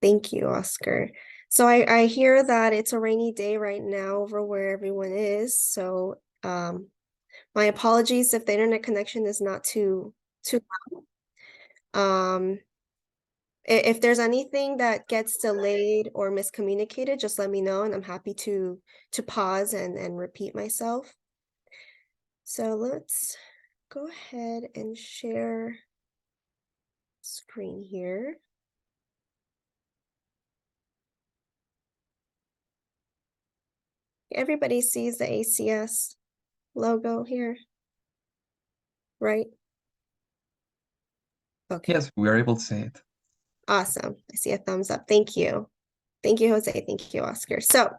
Thank you, Oscar. So I hear that it's a rainy day right now over where everyone is. So my apologies if the internet connection is not too well. If there's anything that gets delayed or miscommunicated, just let me know, and I'm happy to pause and repeat myself. So let's go ahead and share screen here. Everybody sees the ACS logo here, right? Okay. Yes, we are able to see it. Awesome. I see a thumbs up. Thank you. Thank you, Jose. Thank you, Oscar. So,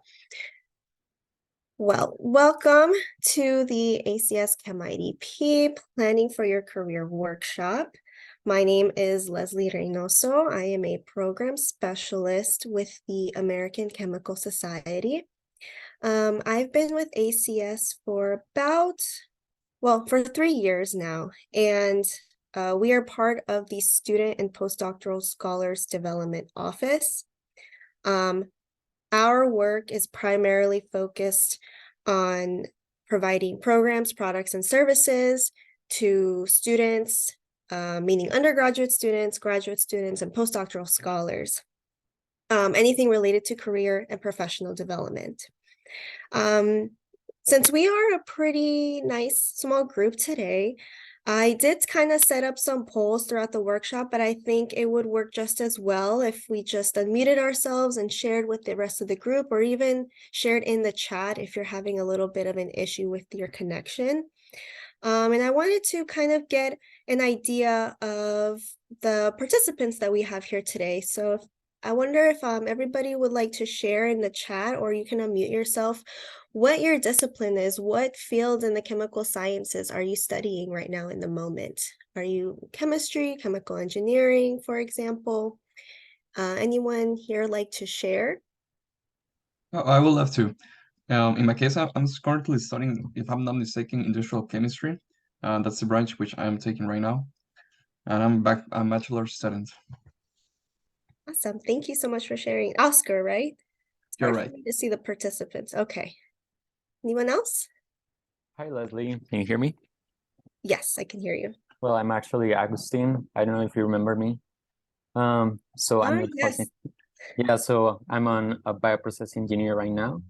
welcome to the ACS ChemIDP Planning for Your Career Workshop. My name is Leslie Reynoso. I am a program specialist with the American Chemical Society. I've been with ACS for for 3 years now, and we are part of the Student and Postdoctoral Scholars Development Office. Our work is primarily focused on providing programs, products, and services to students, meaning undergraduate students, graduate students, and postdoctoral scholars. Anything related to career and professional development. Since we are a pretty nice small group today, I did kind of set up some polls throughout the workshop, but I think it would work just as well if we just unmuted ourselves and shared with the rest of the group, or even shared in the chat if you're having a little bit of an issue with your connection. And I wanted to kind of get an idea of the participants that we have here today. So I wonder if everybody would like to share in the chat, or you can unmute yourself, what your discipline is. What field in the chemical sciences are you studying right now in the moment? Are you chemistry, chemical engineering, for example? Anyone here like to share? Oh, I would love to. In my case, I'm currently studying, if I'm not mistaken, industrial chemistry. That's the branch which I'm taking right now. And I'm a bachelor student. Awesome. Thank you so much for sharing. Oscar, right? It's You're hard for right. me to see the participants. Okay. Anyone else? Hi, Leslie. Can you hear me? Yes, I can hear you. Well, I'm actually Agustin. I don't know if you remember me. So I'm Yes. so I'm on a bioprocess engineer right now.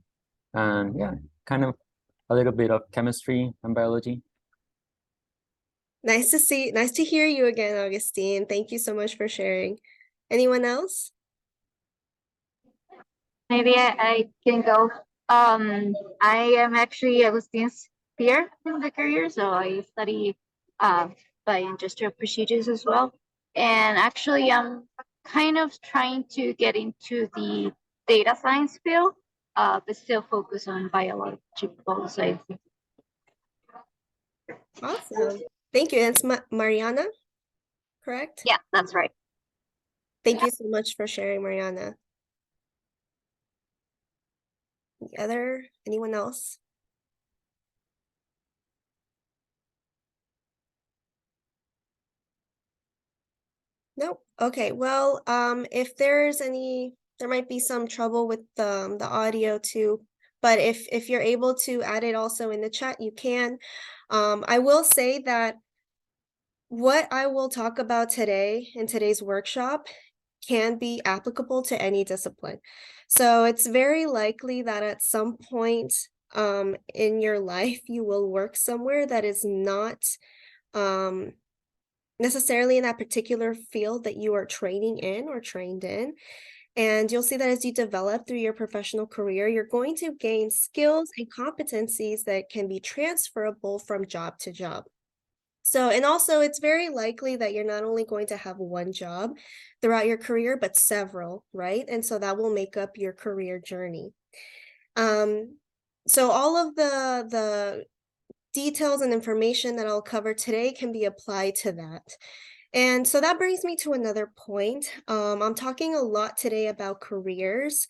And yeah, kind of a little bit of chemistry and biology. Nice to hear you again, Augustine. Thank you so much for sharing. Anyone else? Maybe I can go. I am actually Agustine's peer in the career, so I study by industrial procedures as well. And actually, I'm kind of trying to get into the data science field, but still focus on biological science. Awesome. Thank you. That's Mariana, correct? Yeah, that's right. Thank you so much for sharing, Mariana. Anyone else? Nope. Okay. Well, if there might be some trouble with the audio too, but if you're able to add it also in the chat, you can. I will say that what I will talk about today in today's workshop can be applicable to any discipline. So it's very likely that at some point in your life, you will work somewhere that is not necessarily in that particular field that you are training in or trained in. And you'll see that as you develop through your professional career, you're going to gain skills and competencies that can be transferable from job to job. So, and also it's very likely that you're not only going to have one job throughout your career, but several, right? And so that will make up your career journey. So all of the details and information that I'll cover today can be applied to that. And so that brings me to another point. I'm talking a lot today about careers,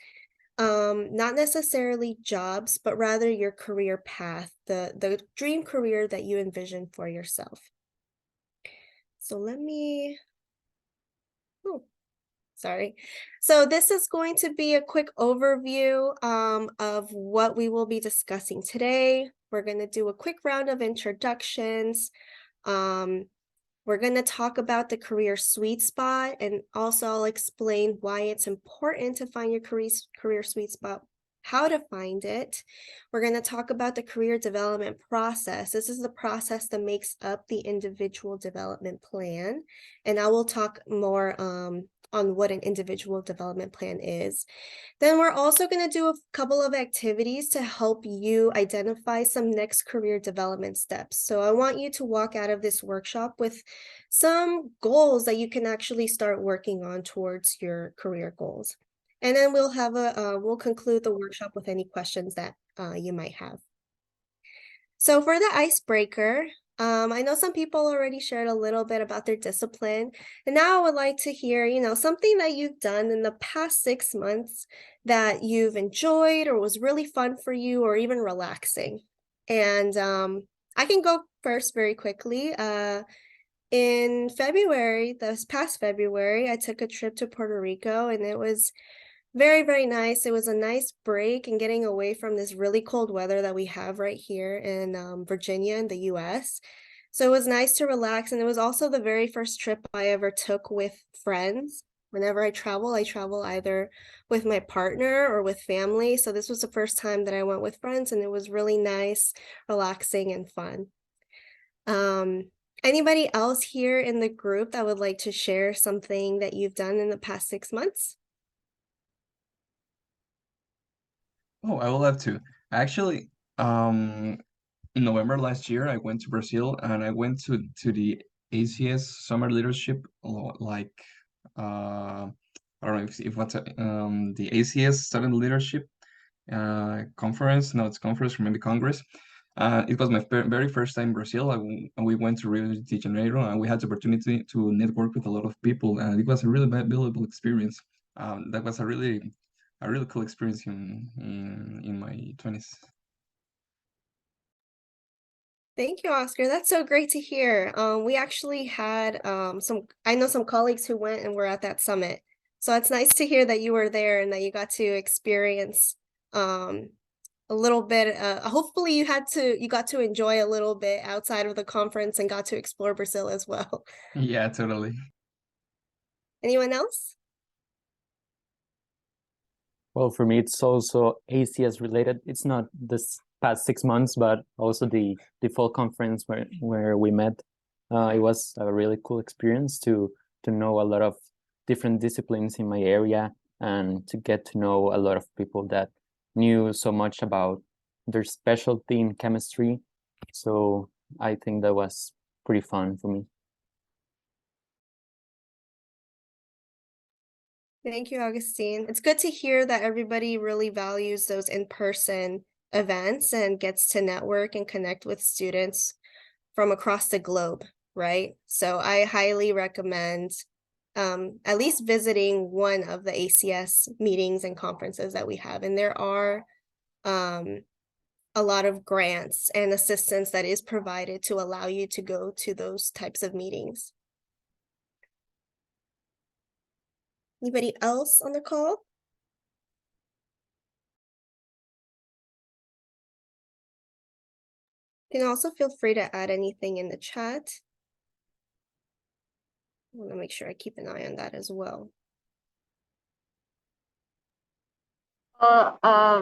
not necessarily jobs, but rather your career path, the dream career that you envision for yourself. So let me, Sorry. So this is going to be a quick overview of what we will be discussing today. We're going to do a quick round of introductions. We're going to talk about the career sweet spot, and also I'll explain why it's important to find your career sweet spot, how to find it. We're going to talk about the career development process. This is the process that makes up the individual development plan. And I will talk more on what an individual development plan is. Then we're also going to do a couple of activities to help you identify some next career development steps. So I want you to walk out of this workshop with some goals that you can actually start working on towards your career goals. And then we'll have we'll conclude the workshop with any questions that you might have. So for the icebreaker, I know some people already shared a little bit about their discipline, and now I would like to hear, something that you've done in the past 6 months that you've enjoyed or was really fun for you or even relaxing. And I can go first very quickly. In February, this past February, I took a trip to Puerto Rico, and it was very, very nice. It was a nice break and getting away from this really cold weather that we have right here in Virginia in the US. So it was nice to relax. And it was also the very first trip I ever took with friends. Whenever I travel either with my partner or with family. So this was the first time that I went with friends, and it was really nice, relaxing, and fun. Anybody else here in the group that would like to share something that you've done in the past 6 months? Oh, I will have to. Actually, in November last year, I went to Brazil and I went to the ACS Summer Leadership, like I don't know if what's the ACS Student Leadership conference. No, it's conference, or maybe Congress. It was my very first time in Brazil. And we went to Rio de Janeiro, and we had the opportunity to network with a lot of people, and it was a really valuable experience. That was a really cool experience in my 20s. Thank you, Oscar. That's so great to hear. We actually had I know some colleagues who went and were at that summit. So it's nice to hear that you were there and that you got to experience a little bit. Hopefully you got to enjoy a little bit outside of the conference and got to explore Brazil as well. Yeah, totally. Anyone else? Well, for me, it's also ACS related. It's not this past 6 months, but also the fall conference where we met. It was a really cool experience to know a lot of different disciplines in my area and to get to know a lot of people that knew so much about their specialty in chemistry. So I think that was pretty fun for me. Thank you, Augustine. It's good to hear that everybody really values those in-person events and gets to network and connect with students from across the globe, right? So I highly recommend at least visiting one of the ACS meetings and conferences that we have. And there are a lot of grants and assistance that is provided to allow you to go to those types of meetings. Anybody else on the call? You can also feel free to add anything in the chat. I want to make sure I keep an eye on that as well.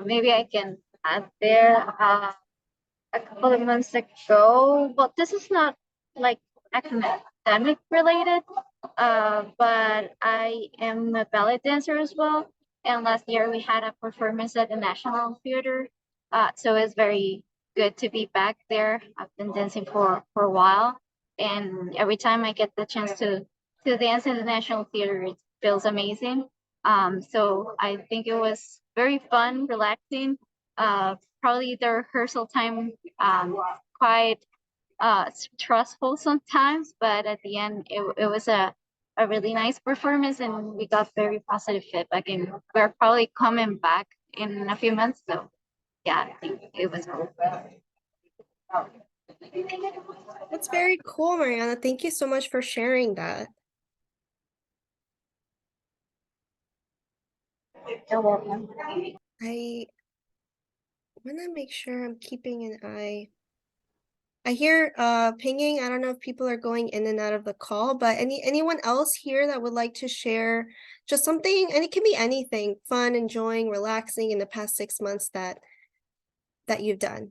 Maybe I can add there. A couple of months ago, but this is not like academic related, but I am a ballet dancer as well. And last year we had a performance at the National Theater. So it's very good to be back there. I've been dancing for a while, and every time I get the chance to dance in the National Theater, it feels amazing. So I think it was very fun, relaxing. Probably the rehearsal time quite stressful sometimes, but at the end it was a really nice performance, and we got very positive feedback, and we're probably coming back in a few months. So yeah, I think it was cool. That's very cool, Mariana. Thank you so much for sharing that. You're welcome. I want to make sure I'm keeping an eye. I hear pinging. I don't know if people are going in and out of the call, but anyone else here that would like to share just something, and it can be anything, fun, enjoying, relaxing in the past 6 months that you've done.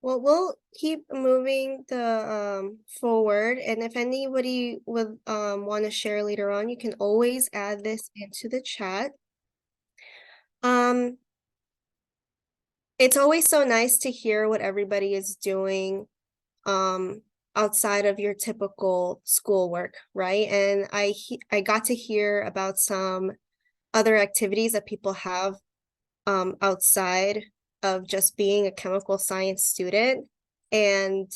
Well, we'll keep moving the forward, and if anybody would want to share later on, you can always add this into the chat. It's always so nice to hear what everybody is doing outside of your typical schoolwork, right? And I got to hear about some other activities that people have outside of just being a chemical science student. And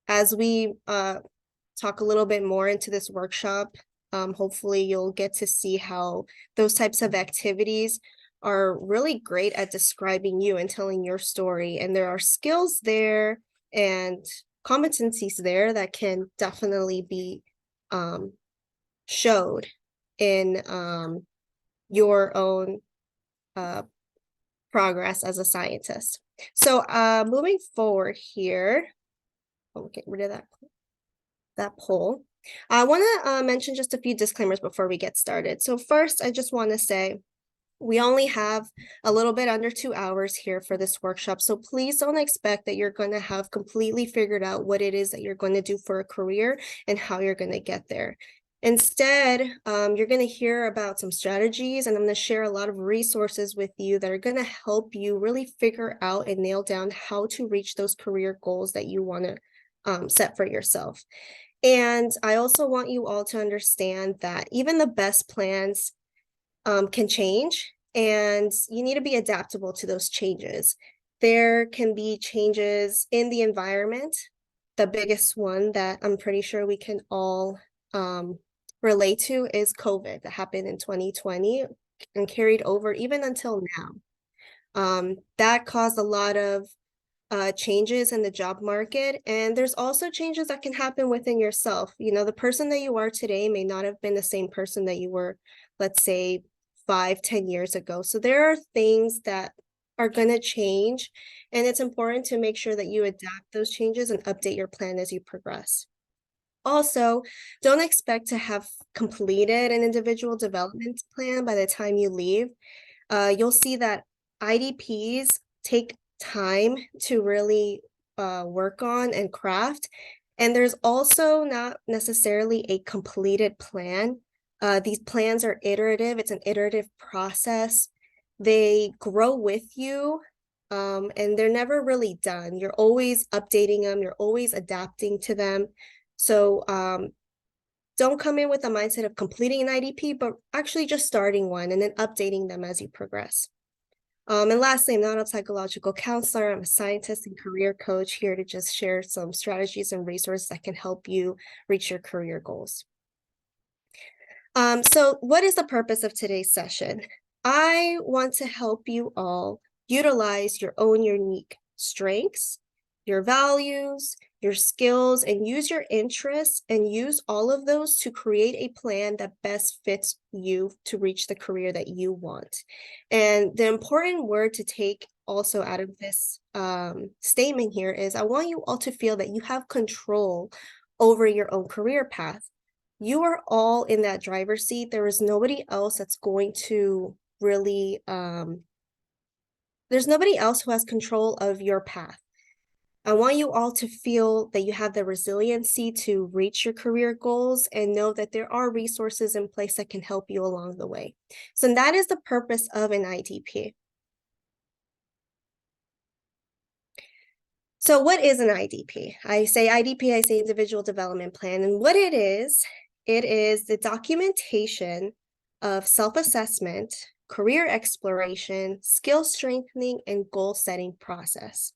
as we talk a little bit more into this workshop, hopefully you'll get to see how those types of activities are really great at describing you and telling your story. And there are skills there and competencies there that can definitely be showed in your own progress as a scientist. So moving forward here, I'll get rid of that poll. I want to mention just a few disclaimers before we get started. So first, I just want to say we only have a little bit under 2 hours here for this workshop. So please don't expect that you're going to have completely figured out what it is that you're going to do for a career and how you're going to get there. Instead, you're going to hear about some strategies, and I'm going to share a lot of resources with you that are going to help you really figure out and nail down how to reach those career goals that you want to set for yourself. And I also want you all to understand that even the best plans can change, and you need to be adaptable to those changes. There can be changes in the environment. The biggest one that I'm pretty sure we can all relate to is COVID that happened in 2020 and carried over even until now. That caused a lot of changes in the job market, and there's also changes that can happen within yourself. You know, the person that you are today may not have been the same person that you were, let's say, 5-10 years ago. So there are things that are going to change, and it's important to make sure that you adapt those changes and update your plan as you progress. Also, don't expect to have completed an individual development plan by the time you leave. You'll see that IDPs take time to really work on and craft. And there's also not necessarily a completed plan. These plans are iterative. It's an iterative process. They grow with you, and they're never really done. You're always updating them. You're always adapting to them. So don't come in with a mindset of completing an IDP, but actually just starting one and then updating them as you progress. And lastly, I'm not a psychological counselor. I'm a scientist and career coach here to just share some strategies and resources that can help you reach your career goals. So what is the purpose of today's session? I want to help you all utilize your own unique strengths, your values, your skills, and use your interests, and use all of those to create a plan that best fits you to reach the career that you want. And the important word to take also out of this statement here is I want you all to feel that you have control over your own career path. You are all in that driver's seat. There is nobody else that's going to really, there's nobody else who has control of your path. I want you all to feel that you have the resiliency to reach your career goals and know that there are resources in place that can help you along the way. So that is the purpose of an IDP. So what is an IDP? I say IDP, I say individual development plan. And what it is the documentation of self-assessment, career exploration, skill strengthening, and goal setting process.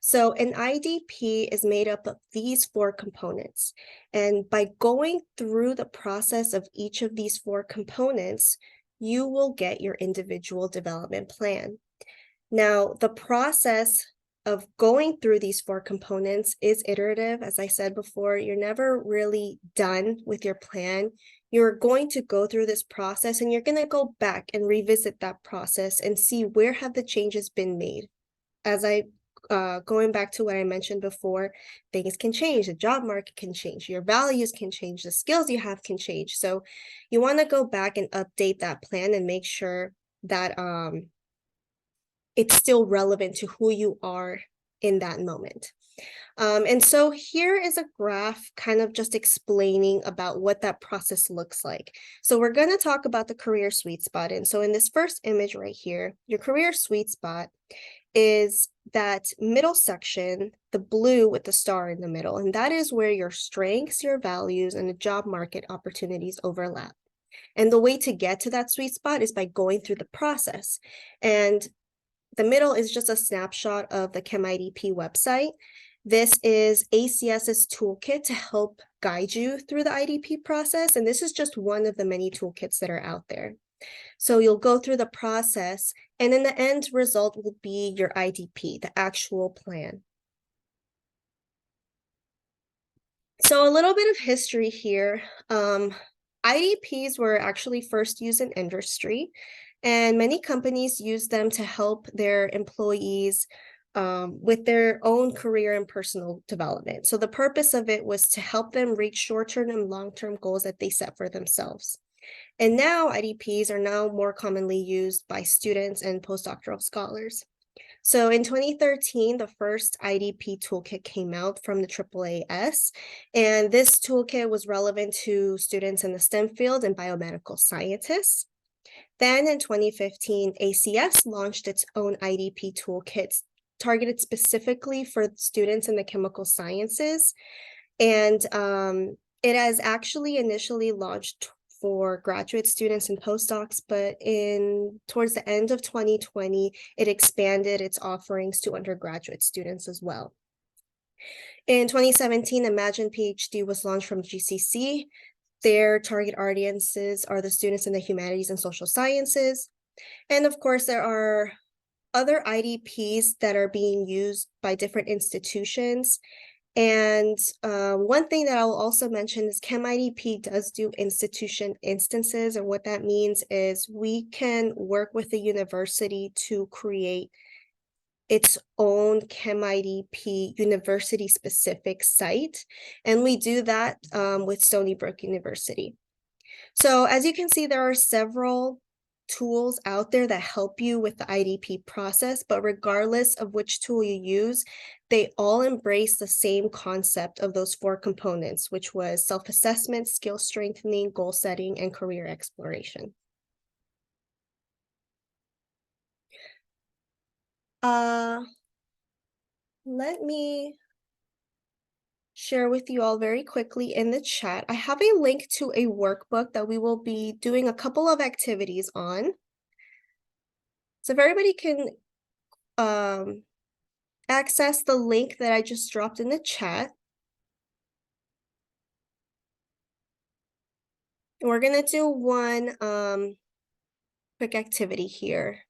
So an IDP is made up of these 4 components. And by going through the process of each of these 4 components, you will get your individual development plan. Now, the process of going through these 4 components is iterative. As I said before, you're never really done with your plan. You're going to go through this process and you're going to go back and revisit that process and see where have the changes been made. As going back to what I mentioned before, things can change, the job market can change, your values can change, the skills you have can change. So you want to go back and update that plan and make sure that it's still relevant to who you are in that moment. And so here is a graph kind of just explaining about what that process looks like. So we're going to talk about the career sweet spot. And so in this first image right here, your career sweet spot is that middle section, the blue with the star in the middle, and that is where your strengths, your values, and the job market opportunities overlap. And the way to get to that sweet spot is by going through the process. And the middle is just a snapshot of the ChemIDP website. This is ACS's toolkit to help guide you through the IDP process. And this is just one of the many toolkits that are out there. So you'll go through the process, and then the end result will be your IDP, the actual plan. So a little bit of history here. IDPs were actually first used in industry, and many companies use them to help their employees with their own career and personal development. So the purpose of it was to help them reach short-term and long-term goals that they set for themselves. And now IDPs are now more commonly used by students and postdoctoral scholars. So in 2013, the first IDP toolkit came out from the AAAS, and this toolkit was relevant to students in the STEM field and biomedical scientists. Then in 2015, ACS launched its own IDP toolkit targeted specifically for students in the chemical sciences. And it has actually initially launched for graduate students and postdocs, but towards the end of 2020, it expanded its offerings to undergraduate students as well. In 2017, Imagine PhD was launched from GCC. Their target audiences are the students in the humanities and social sciences. And of course, there are other IDPs that are being used by different institutions. And one thing that I will also mention is ChemIDP does do institution instances. And what that means is we can work with the university to create its own ChemIDP university-specific site. And we do that with Stony Brook University. So as you can see, there are several tools out there that help you with the IDP process, but regardless of which tool you use, they all embrace the same concept of those 4 components, which was self-assessment, skill strengthening, goal setting, and career exploration. Let me share with you all very quickly in the chat. I have a link to a workbook that we will be doing a couple of activities on. So if everybody can access the link that I just dropped in the chat. We're gonna do one quick activity here.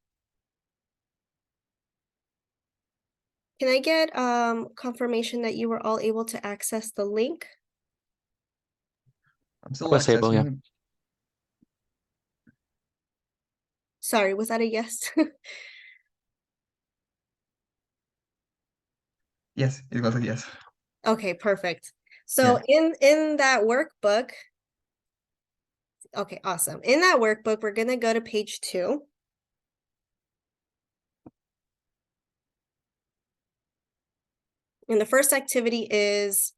Can I get confirmation that you were all able to access the link? I'm still Was able, yeah. accessing. Sorry, was that a yes? Yes, it was a yes. Okay, perfect. So in that workbook, okay, awesome. In that workbook, we're gonna go to page 2. And the first activity is,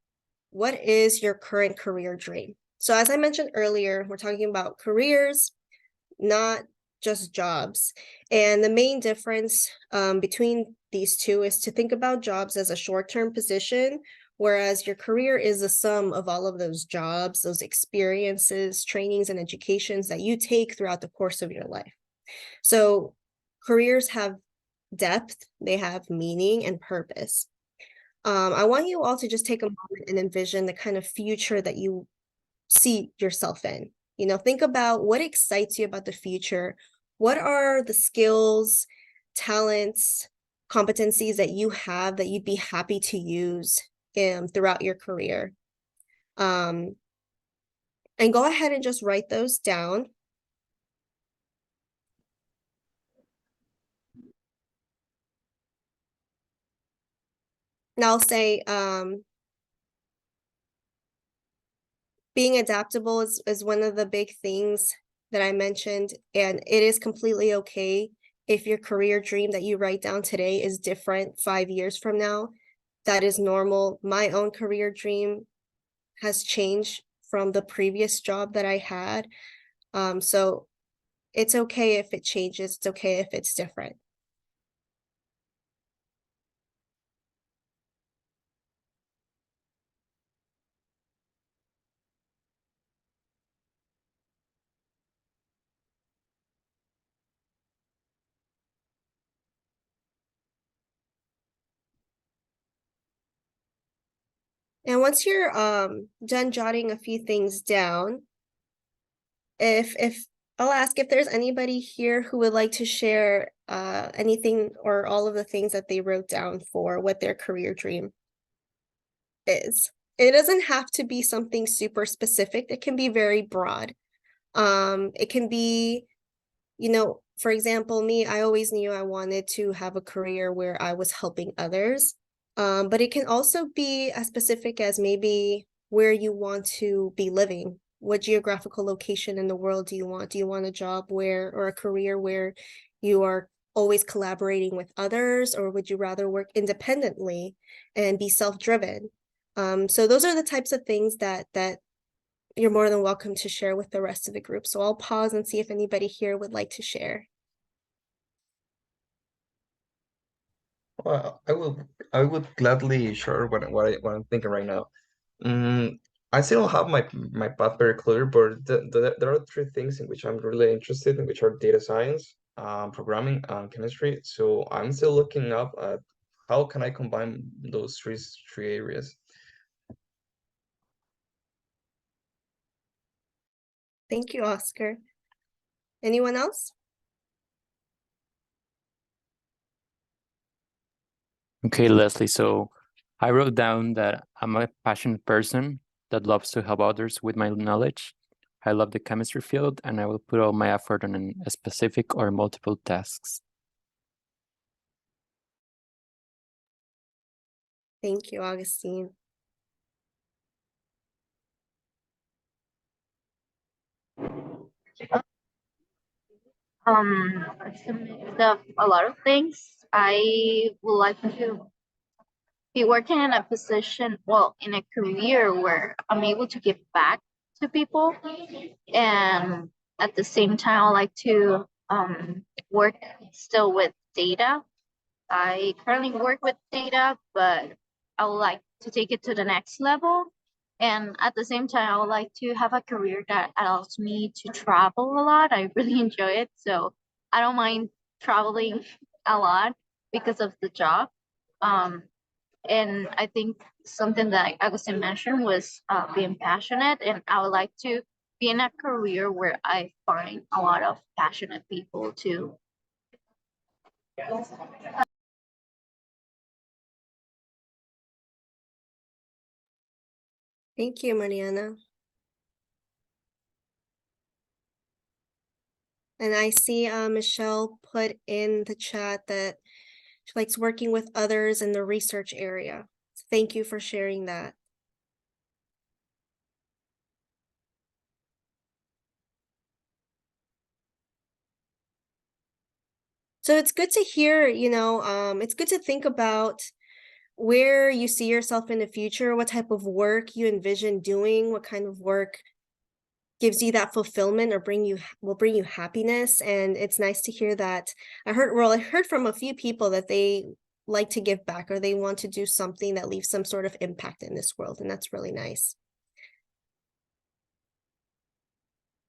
what is your current career dream? So as I mentioned earlier, we're talking about careers, not just jobs. And the main difference between these two is to think about jobs as a short-term position, whereas your career is the sum of all of those jobs, those experiences, trainings, and educations that you take throughout the course of your life. So careers have depth, they have meaning and purpose. I want you all to just take a moment and envision the kind of future that you see yourself in. You know, think about what excites you about the future. What are the skills, talents, competencies that you have that you'd be happy to use throughout your career? And go ahead and just write those down. Now I'll say, being adaptable is one of the big things that I mentioned, and it is completely okay if your career dream that you write down today is different 5 years from now. That is normal. My own career dream has changed from the previous job that I had. So it's okay if it changes. It's okay if it's different. And once you're done jotting a few things down, if I'll ask if there's anybody here who would like to share anything or all of the things that they wrote down for what their career dream is. It doesn't have to be something super specific. It can be very broad. It can be, you know, for example, me, I always knew I wanted to have a career where I was helping others. But it can also be as specific as maybe where you want to be living. What geographical location in the world do you want? Do you want a job where, or a career where you are always collaborating with others, or would you rather work independently and be self-driven? So those are the types of things that you're more than welcome to share with the rest of the group. So I'll pause and see if anybody here would like to share. Well, I would gladly share what I'm thinking right now. I still don't have my path very clear, but there are three things in which I'm really interested in, which are data science, programming, and chemistry. So I'm still looking up at how can I combine those three areas. Thank you, Oscar. Anyone else? Okay, Leslie. So I wrote down that I'm a passionate person that loves to help others with my knowledge. I love the chemistry field, and I will put all my effort on a specific or multiple tasks. Thank you, Augustine. It's a mix of a lot of things. I would like to be working in a position, well, in a career where I'm able to give back to people, and at the same time, I like to work still with data. I currently work with data, but I would like to take it to the next level. And at the same time, I would like to have a career that allows me to travel a lot. I really enjoy it. So I don't mind traveling a lot because of the job. And I think something that Agustin mentioned was being passionate. And I would like to be in a career where I find a lot of passionate people too. Thank you, Mariana. And I see Michelle put in the chat that she likes working with others in the research area. So thank you for sharing that. So it's good to hear, you know, it's good to think about where you see yourself in the future, what type of work you envision doing, what kind of work gives you that fulfillment or will bring you happiness. And it's nice to hear that. I heard from a few people that they like to give back, or they want to do something that leaves some sort of impact in this world, and that's really nice.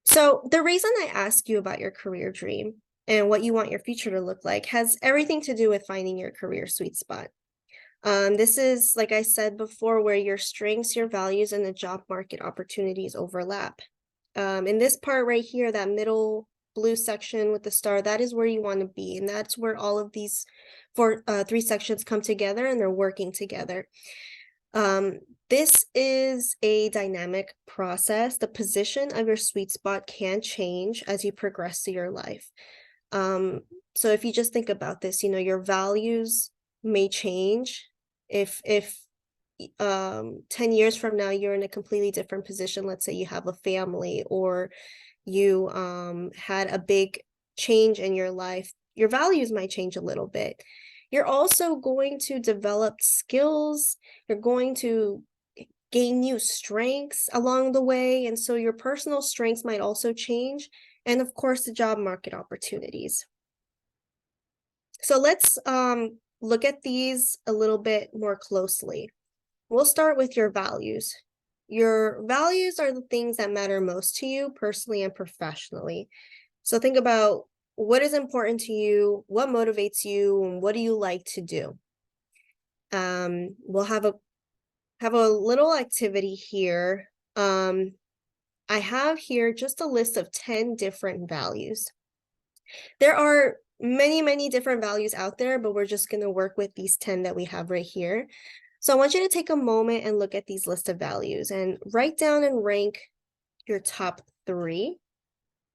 So the reason I ask you about your career dream and what you want your future to look like has everything to do with finding your career sweet spot. This is, like I said before, where your strengths, your values, and the job market opportunities overlap. In this part right here, that middle blue section with the star, that is where you want to be. And that's where all of these three sections come together and they're working together. This is a dynamic process. The position of your sweet spot can change as you progress through your life. So if you just think about this, you know, your values may change. If 10 years from now you're in a completely different position, let's say you have a family or you had a big change in your life, your values might change a little bit. You're also going to develop skills, you're going to gain new strengths along the way, and so your personal strengths might also change, and of course the job market opportunities. So let's look at these a little bit more closely. We'll start with your values. Your values are the things that matter most to you personally and professionally. So think about what is important to you, what motivates you, and what do you like to do. We'll have a little activity here. I have here just a list of 10 different values. There are many different values out there, but we're just going to work with these 10 that we have right here. So I want you to take a moment and look at these list of values and write down and rank your top 3.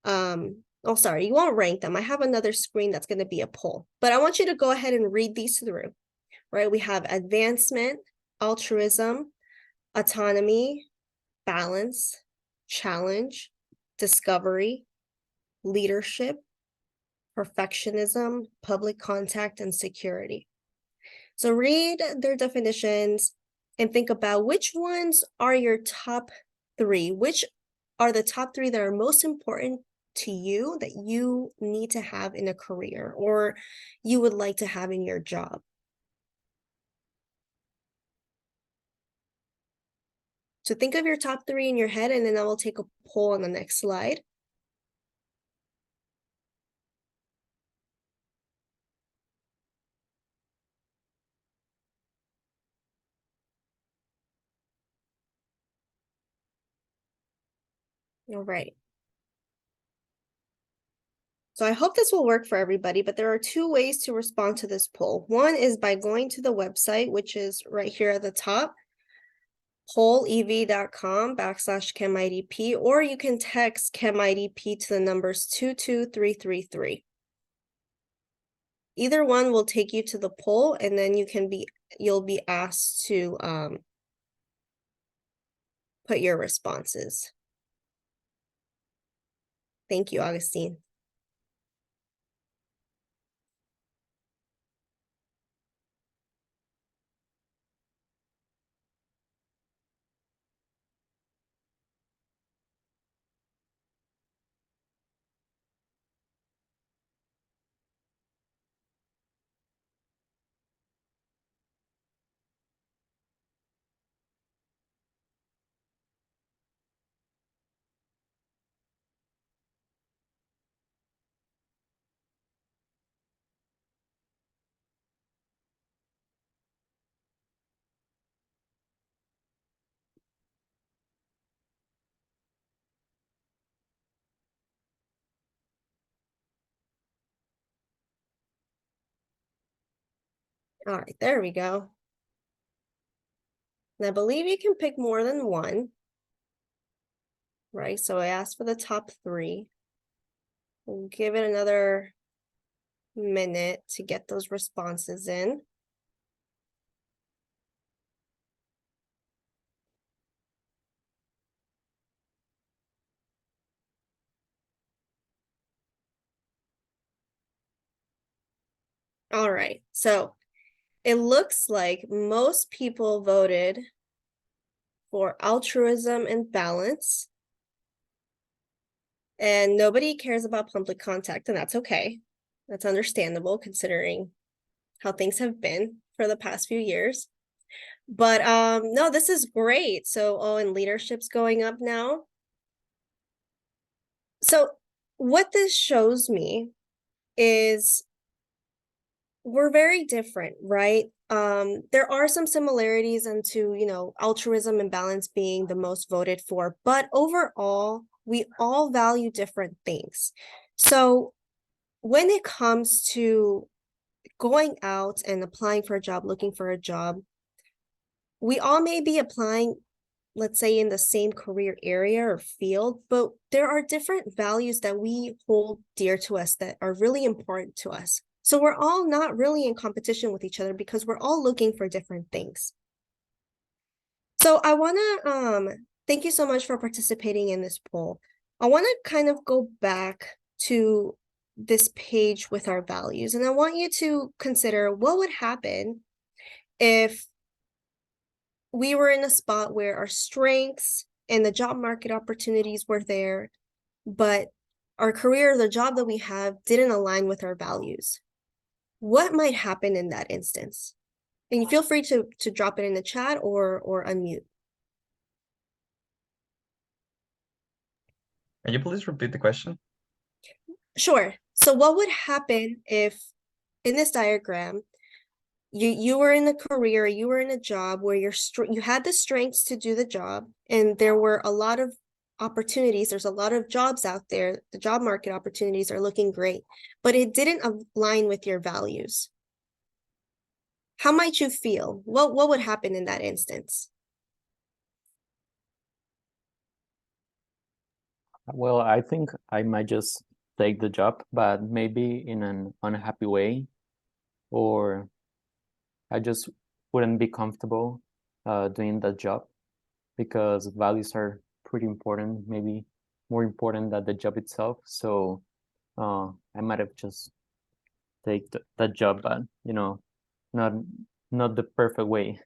Oh, sorry, you won't rank them. I have another screen that's going to be a poll, but I want you to go ahead and read these through, right? We have advancement, altruism, autonomy, balance, challenge, discovery, leadership, perfectionism, public contact, and security. So read their definitions and think about which ones are your top 3, which are the top 3 that are most important to you that you need to have in a career or you would like to have in your job. So think of your top 3 in your head, and then I will take a poll on the next slide. All right. So I hope this will work for everybody, but there are 2 ways to respond to this poll. One is by going to the website, which is right here at the top, pollev.com/ChemIDP, or you can text ChemIDP to the numbers 22333. Either one will take you to the poll, and then you'll be asked to put your responses. Thank you, Augustine. All right, there we go. And I believe you can pick more than one, right? So I asked for the top 3. We'll give it another minute to get those responses in. All right, so it looks like most people voted for altruism and balance, and nobody cares about public contact, and that's okay. That's understandable considering how things have been for the past few years. But no, this is great. So, and leadership's going up now. So what this shows me is we're very different, right? There are some similarities into, you know, altruism and balance being the most voted for, but overall, we all value different things. So when it comes to going out and applying for a job, looking for a job, we all may be applying, let's say, in the same career area or field, but there are different values that we hold dear to us that are really important to us. So we're all not really in competition with each other because we're all looking for different things. So I want to thank you so much for participating in this poll. I want to kind of go back to this page with our values, and I want you to consider what would happen if we were in a spot where our strengths and the job market opportunities were there, but our career, the job that we have, didn't align with our values. What might happen in that instance? And you feel free to drop it in the chat or unmute. Can you please repeat the question? Sure. So what would happen if in this diagram, you were in a career, you were in a job where you had the strengths to do the job, and there were a lot of opportunities, there's a lot of jobs out there, the job market opportunities are looking great, but it didn't align with your values. How might you feel? What would happen in that instance? Well, I think I might just take the job, but maybe in an unhappy way, or I just wouldn't be comfortable doing that job because values are pretty important, maybe more important than the job itself. So I might have just take that job, but not the perfect way.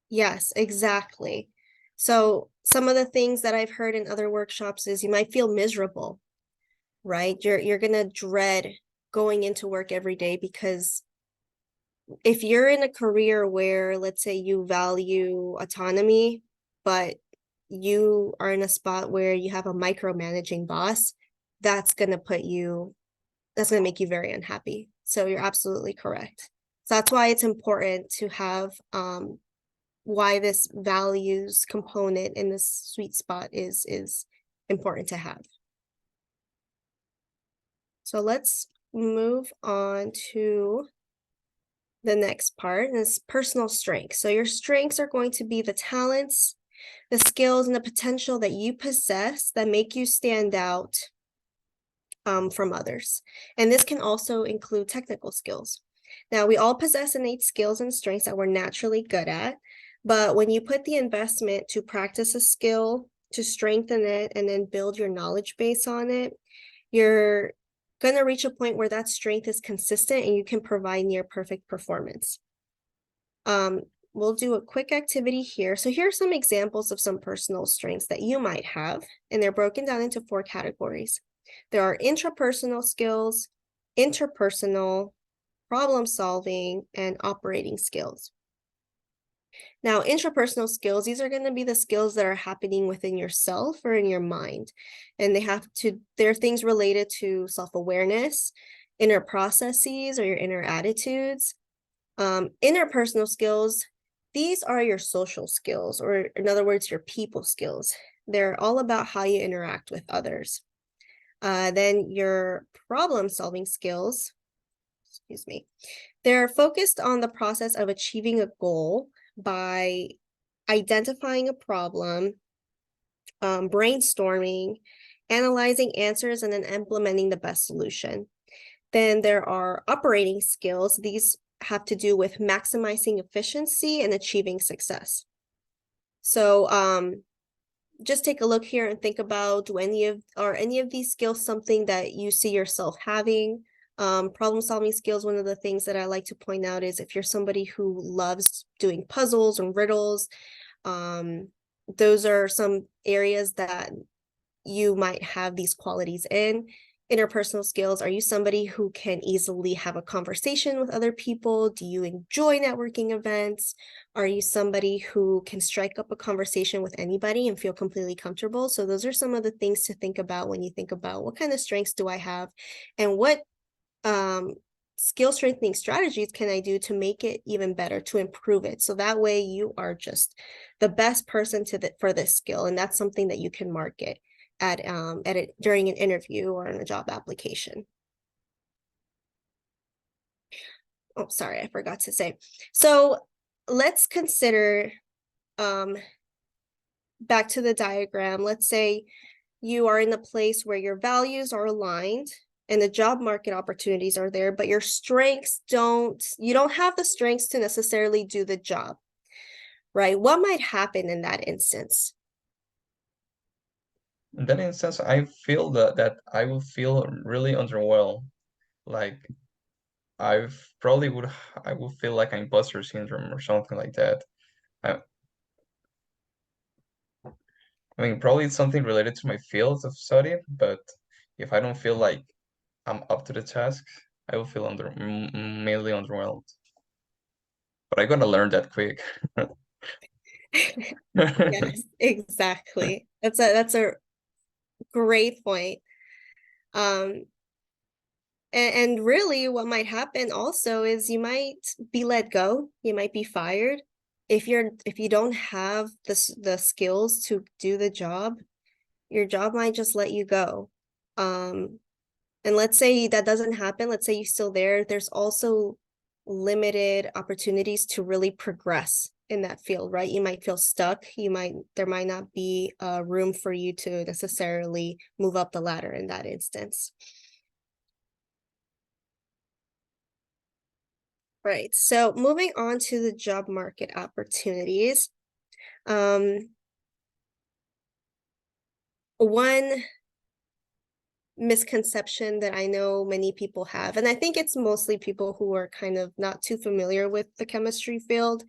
Yes, exactly. So some of the things that I've heard in other workshops is you might feel miserable, right? You're gonna dread going into work every day because if you're in a career where, let's say, you value autonomy, but you are in a spot where you have a micromanaging boss, that's gonna make you very unhappy. So you're absolutely correct. So that's why it's important to have why this values component in this sweet spot is important to have. So let's move on to the next part, is personal strengths. So your strengths are going to be the talents, the skills, and the potential that you possess that make you stand out from others. And this can also include technical skills. Now, we all possess innate skills and strengths that we're naturally good at, but when you put the investment to practice a skill, to strengthen it, and then build your knowledge base on it, you're going to reach a point where that strength is consistent and you can provide near perfect performance. We'll do a quick activity here. So here are some examples of some personal strengths that you might have, and they're broken down into 4 categories. There are intrapersonal skills, interpersonal, problem solving, and operating skills. Now, intrapersonal skills, these are going to be the skills that are happening within yourself or in your mind. And they're things related to self-awareness, inner processes, or your inner attitudes. Interpersonal skills, these are your social skills, or in other words, your people skills. They're all about how you interact with others. Then your problem-solving skills, they're focused on the process of achieving a goal by identifying a problem, brainstorming, analyzing answers, and then implementing the best solution. Then there are operating skills. These have to do with maximizing efficiency and achieving success. So just take a look here and think about, any of these skills something that you see yourself having? Problem solving skills, one of the things that I like to point out is if you're somebody who loves doing puzzles and riddles, those are some areas that you might have these qualities in. Interpersonal skills, are you somebody who can easily have a conversation with other people? Do you enjoy networking events? Are you somebody who can strike up a conversation with anybody and feel completely comfortable? So those are some of the things to think about when you think about what kind of strengths do I have, and what skill strengthening strategies can I do to make it even better, to improve it? So that way you are just the best person for this skill. And that's something that you can market at it during an interview or in a job application. Oh, sorry, I forgot to say. So let's consider back to the diagram. Let's say you are in a place where your values are aligned and the job market opportunities are there, but your strengths you don't have the strengths to necessarily do the job, right? What might happen in that instance? In that instance, I feel that I will feel really underwhelmed. Like I will feel like imposter syndrome or something like that. I mean, probably it's something related to my field of study, but if I don't feel like I'm up to the task, I will feel mainly underwhelmed. But I gotta learn that quick. Yes, exactly. That's a great point. And really what might happen also is you might be let go, you might be fired. If you don't have the skills to do the job, your job might just let you go. And let's say that doesn't happen, let's say you're still there, there's also limited opportunities to really progress in that field, right? You might feel stuck, there might not be room for you to necessarily move up the ladder in that instance. Right, so moving on to the job market opportunities. One misconception that I know many people have, and I think it's mostly people who are kind of not too familiar with the chemistry field,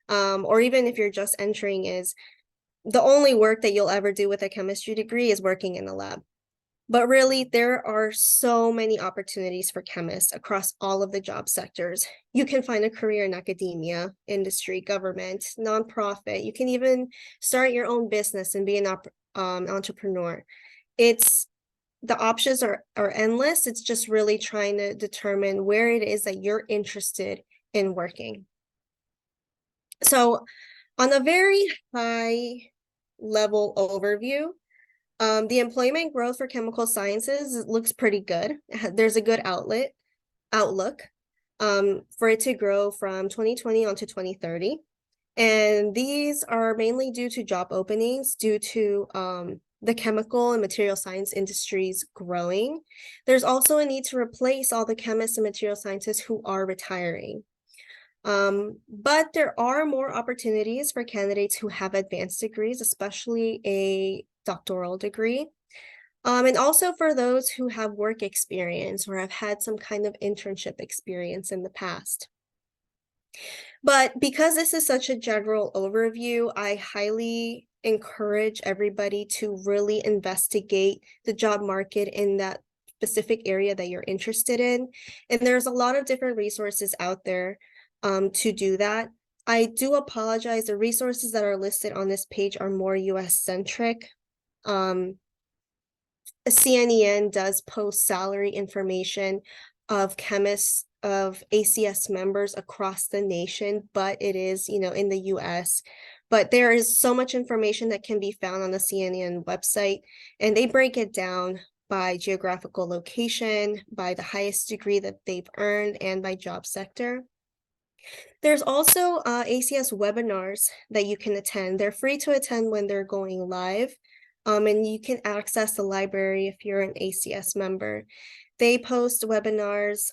or even if you're just entering, is the only work that you'll ever do with a chemistry degree is working in a lab. But really, there are so many opportunities for chemists across all of the job sectors. You can find a career in academia, industry, government, nonprofit. You can even start your own business and be an entrepreneur. The options are endless. It's just really trying to determine where it is that you're interested in working. So on a very high level overview, the employment growth for chemical sciences looks pretty good. There's a good outlook for it to grow from 2020 onto 2030. And these are mainly due to job openings, due to the chemical and material science industries growing. There's also a need to replace all the chemists and material scientists who are retiring. But there are more opportunities for candidates who have advanced degrees, especially a doctoral degree. And also for those who have work experience or have had some kind of internship experience in the past. But because this is such a general overview, I highly encourage everybody to really investigate the job market in that specific area that you're interested in. And there's a lot of different resources out there to do that. I do apologize. The resources that are listed on this page are more US centric. CNEN does post salary information of chemists, of ACS members across the nation, but it is, in the US. But there is so much information that can be found on the CNEN website, and they break it down by geographical location, by the highest degree that they've earned, and by job sector. There's also ACS webinars that you can attend. They're free to attend when they're going live. And you can access the library if you're an ACS member. They post webinars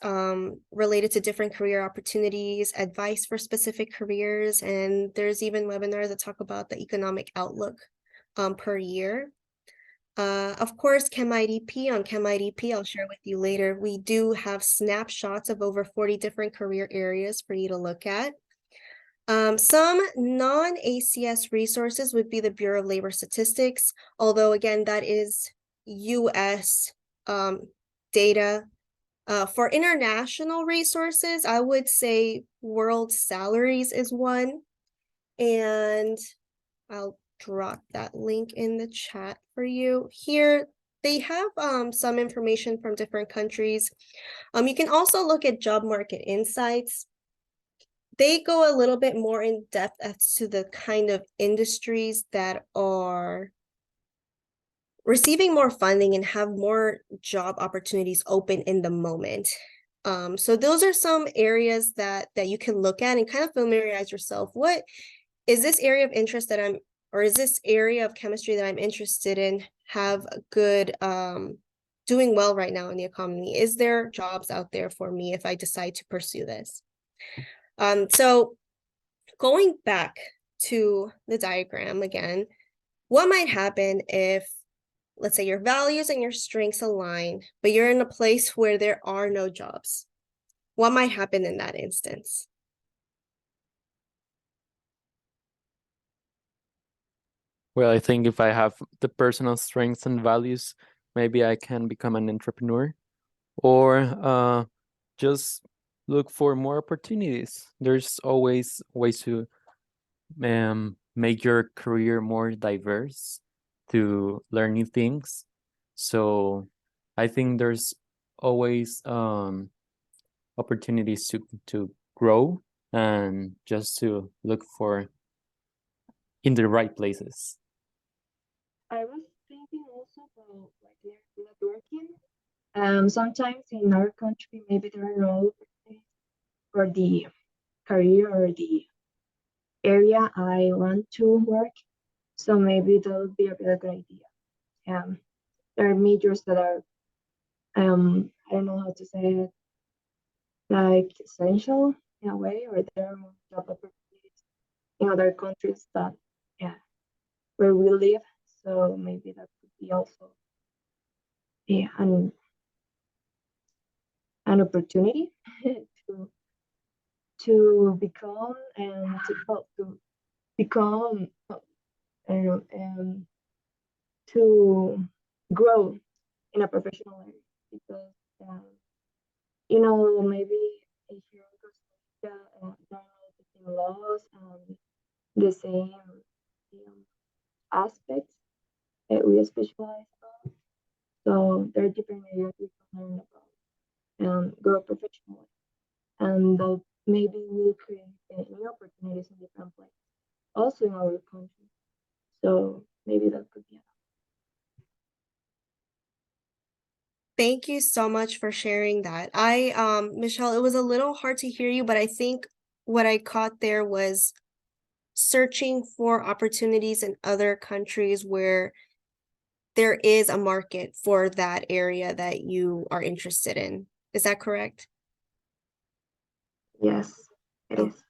related to different career opportunities, advice for specific careers, and there's even webinars that talk about the economic outlook per year. Of course, ChemIDP, on ChemIDP, I'll share with you later, we do have snapshots of over 40 different career areas for you to look at. Some non-ACS resources would be the Bureau of Labor Statistics, although again, that is US data. For international resources, I would say World Salaries is one, and I'll drop that link in the chat for you. Here, they have some information from different countries. You can also look at job market insights. They go a little bit more in depth as to the kind of industries that are receiving more funding and have more job opportunities open in the moment. So those are some areas that you can look at and kind of familiarize yourself. What is this area of interest that or is this area of chemistry that I'm interested in have a good, doing well right now in the economy? Is there jobs out there for me if I decide to pursue this? So going back to the diagram again, what might happen if, let's say, your values and your strengths align, but you're in a place where there are no jobs? What might happen in that instance? Well, I think if I have the personal strengths and values, maybe I can become an entrepreneur or just look for more opportunities. There's always ways to make your career more diverse, to learn new things. So I think there's always opportunities to grow and just to look for in the right places. I was thinking also about like networking. Sometimes in our country, maybe there are no opportunities for the career or the area I want to work. So maybe that would be a really good idea. There are majors that are, I don't know how to say it, like essential in a way, or there are more job opportunities in other countries that, yeah, where we live. So maybe that could be also an opportunity to become and to become I don't know, to grow in a professional area, because maybe here in Costa Rica there are the same laws and the same aspects that we specialize on. So there are different areas we can learn about and grow professionally, and that maybe will create new opportunities in different places, also in our country. So maybe that could be enough. Thank you so much for sharing that. Michelle, it was a little hard to hear you, but I think what I caught there was searching for opportunities in other countries where there is a market for that area that you are interested in. Is that correct? Yes, it is.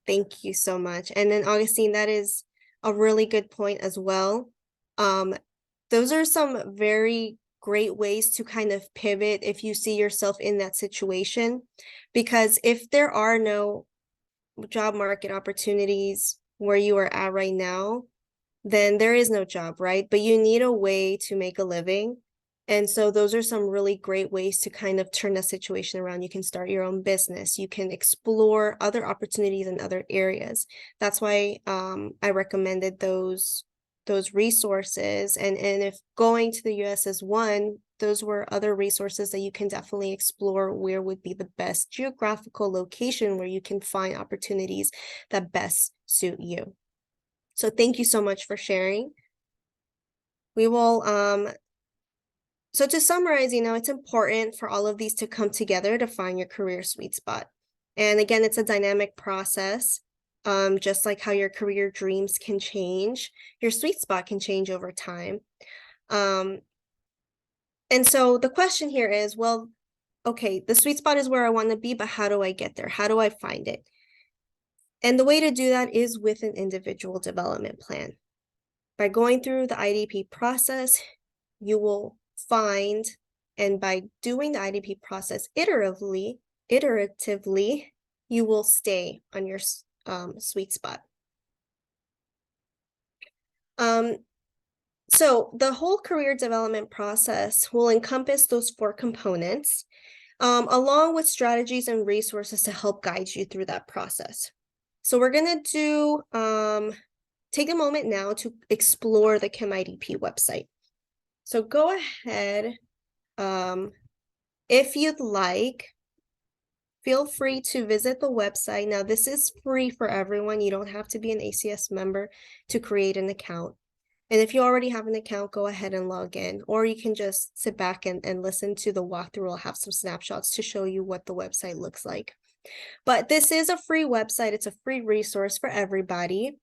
Thank you so much. And then Augustine, that is a really good point as well. Those are some very great ways to kind of pivot if you see yourself in that situation, because if there are no job market opportunities where you are at right now, then there is no job, right? But you need a way to make a living. And so those are some really great ways to kind of turn the situation around. You can start your own business. You can explore other opportunities in other areas. That's why I recommended those resources. And if going to the US is one, those were other resources that you can definitely explore where would be the best geographical location where you can find opportunities that best suit you. So thank you so much for sharing. We will, so to summarize, it's important for all of these to come together to find your career sweet spot. And again, it's a dynamic process. Just like how your career dreams can change, your sweet spot can change over time. And so the question here is, well, okay, the sweet spot is where I want to be, but how do I get there? How do I find it? And the way to do that is with an individual development plan. By going through the IDP process, you will find, and by doing the IDP process iteratively, you will stay on your sweet spot. So the whole career development process will encompass those 4 components, along with strategies and resources to help guide you through that process. So we're going to take a moment now to explore the ChemIDP website. So go ahead, if you'd like, feel free to visit the website. Now, this is free for everyone. You don't have to be an ACS member to create an account. And if you already have an account, go ahead and log in, or you can just sit back and listen to the walkthrough. I'll have some snapshots to show you what the website looks like. But this is a free website. It's a free resource for everybody,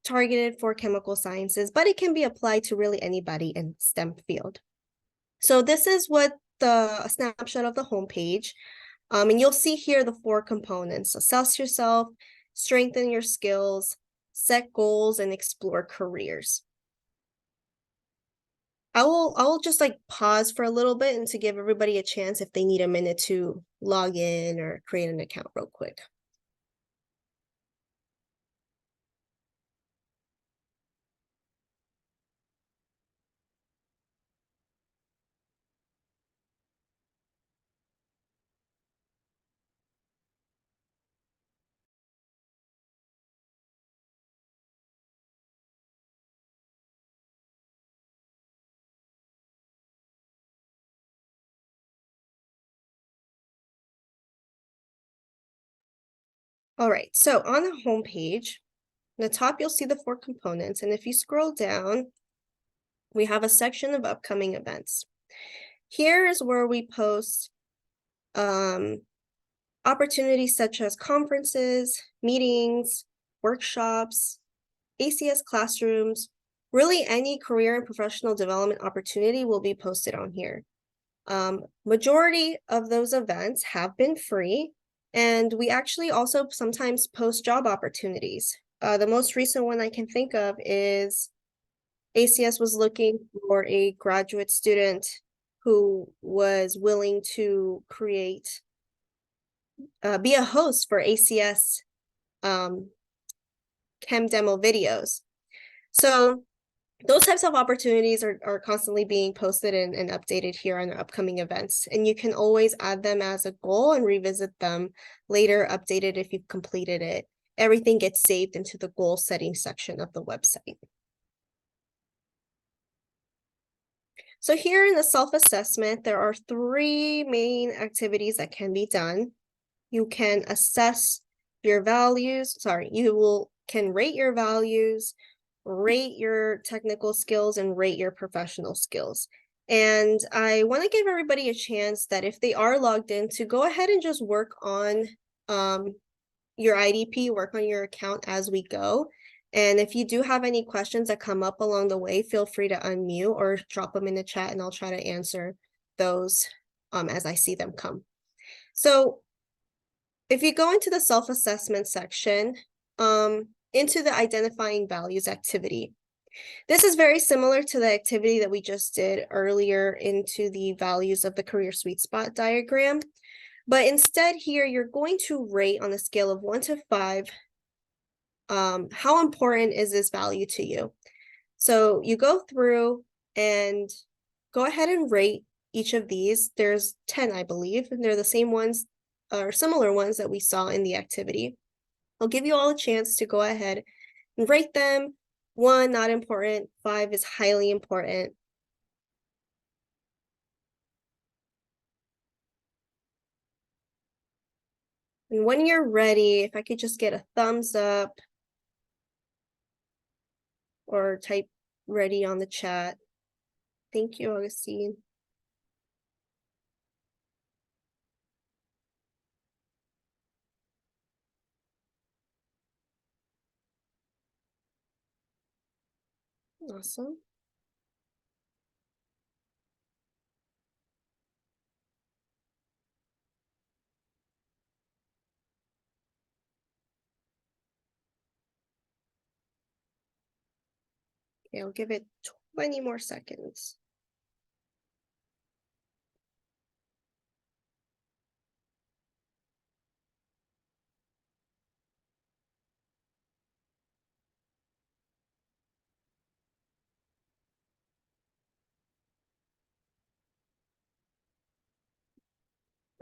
targeted for chemical sciences, but it can be applied to really anybody in STEM field. So this is what a snapshot of the homepage. And you'll see here the 4 components: assess yourself, strengthen your skills, set goals, and explore careers. I will just like pause for a little bit and to give everybody a chance if they need a minute to log in or create an account real quick. All right, so on the home page, the top, you'll see the 4 components. And if you scroll down, we have a section of upcoming events. Here is where we post opportunities such as conferences, meetings, workshops, ACS classrooms. Really, any career and professional development opportunity will be posted on here. Majority of those events have been free, and we actually also sometimes post job opportunities. The most recent one I can think of is ACS was looking for a graduate student who was willing to be a host for ACS Chem demo videos. So those types of opportunities are constantly being posted and updated here on the upcoming events. And you can always add them as a goal and revisit them later, updated if you've completed it. Everything gets saved into the goal setting section of the website. So here in the self-assessment, there are 3 main activities that can be done. You can assess your values. Can rate your values, rate your technical skills, and rate your professional skills. And I want to give everybody a chance that if they are logged in, to go ahead and just work on your IDP, work on your account as we go. And if you do have any questions that come up along the way, feel free to unmute or drop them in the chat, and I'll try to answer those as I see them come. So if you go into the self-assessment section, into the identifying values activity, this is very similar to the activity that we just did earlier into the values of the career sweet spot diagram. But instead here, you're going to rate on a scale of 1 to 5, how important is this value to you? So you go through and go ahead and rate each of these. There's 10, I believe, and they're the same ones or similar ones that we saw in the activity. I'll give you all a chance to go ahead and rate them. 1, not important. 5 is highly important. And when you're ready, if I could just get a thumbs up or type ready on the chat. Thank you, Augustine. Awesome. Okay, I'll give it 20 more seconds.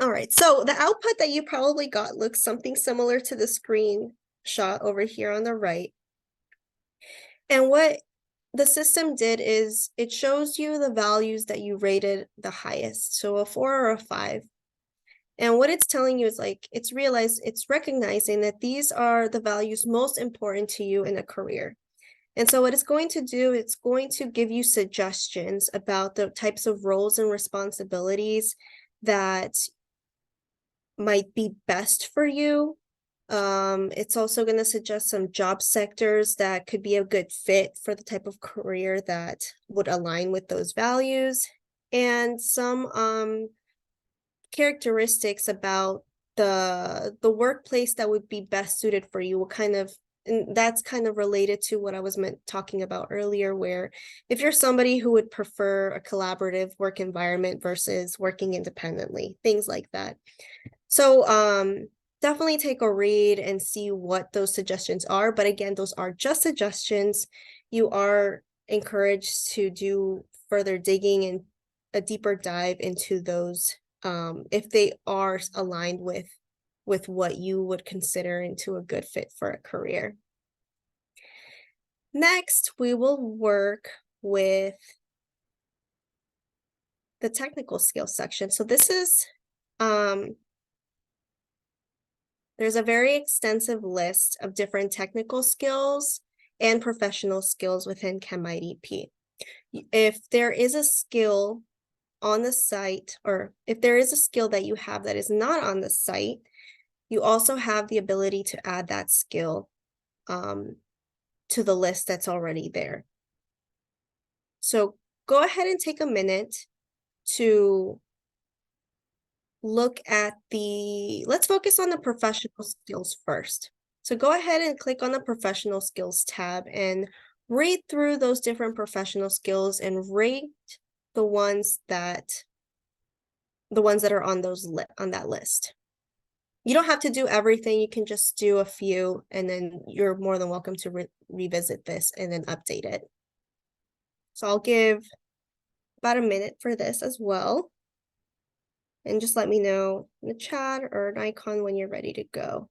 All right, so the output that you probably got looks something similar to the screenshot over here on the right. And what the system did is it shows you the values that you rated the highest, so a 4 or a 5. And what it's telling you is like, it's recognizing that these are the values most important to you in a career. And so what it's going to do, it's going to give you suggestions about the types of roles and responsibilities that might be best for you. It's also going to suggest some job sectors that could be a good fit for the type of career that would align with those values, and some characteristics about the workplace that would be best suited for you. What kind of, and that's kind of related to what I was talking about earlier, where if you're somebody who would prefer a collaborative work environment versus working independently, things like that. So definitely take a read and see what those suggestions are. But again, those are just suggestions. You are encouraged to do further digging and a deeper dive into those if they are aligned with what you would consider into a good fit for a career. Next, we will work with the technical skills section. So this is there's a very extensive list of different technical skills and professional skills within ChemIDP. If there is a skill on the site, or if there is a skill that you have that is not on the site, you also have the ability to add that skill to the list that's already there. So go ahead and take a minute to look at let's focus on the professional skills first. So go ahead and click on the professional skills tab and read through those different professional skills and rate the ones that are on that list. You don't have to do everything. You can just do a few, and then you're more than welcome to revisit this and then update it. So I'll give about a minute for this as well. And just let me know in the chat or an icon when you're ready to go.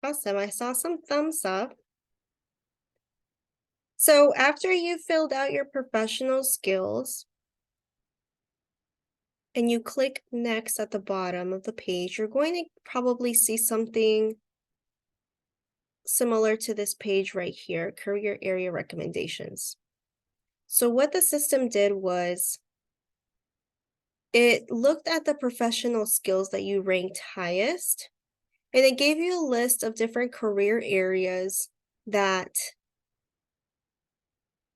Awesome, I saw some thumbs up. So after you filled out your professional skills and you click next at the bottom of the page, you're going to probably see something similar to this page right here, career area recommendations. So what the system did was it looked at the professional skills that you ranked highest, and it gave you a list of different career areas that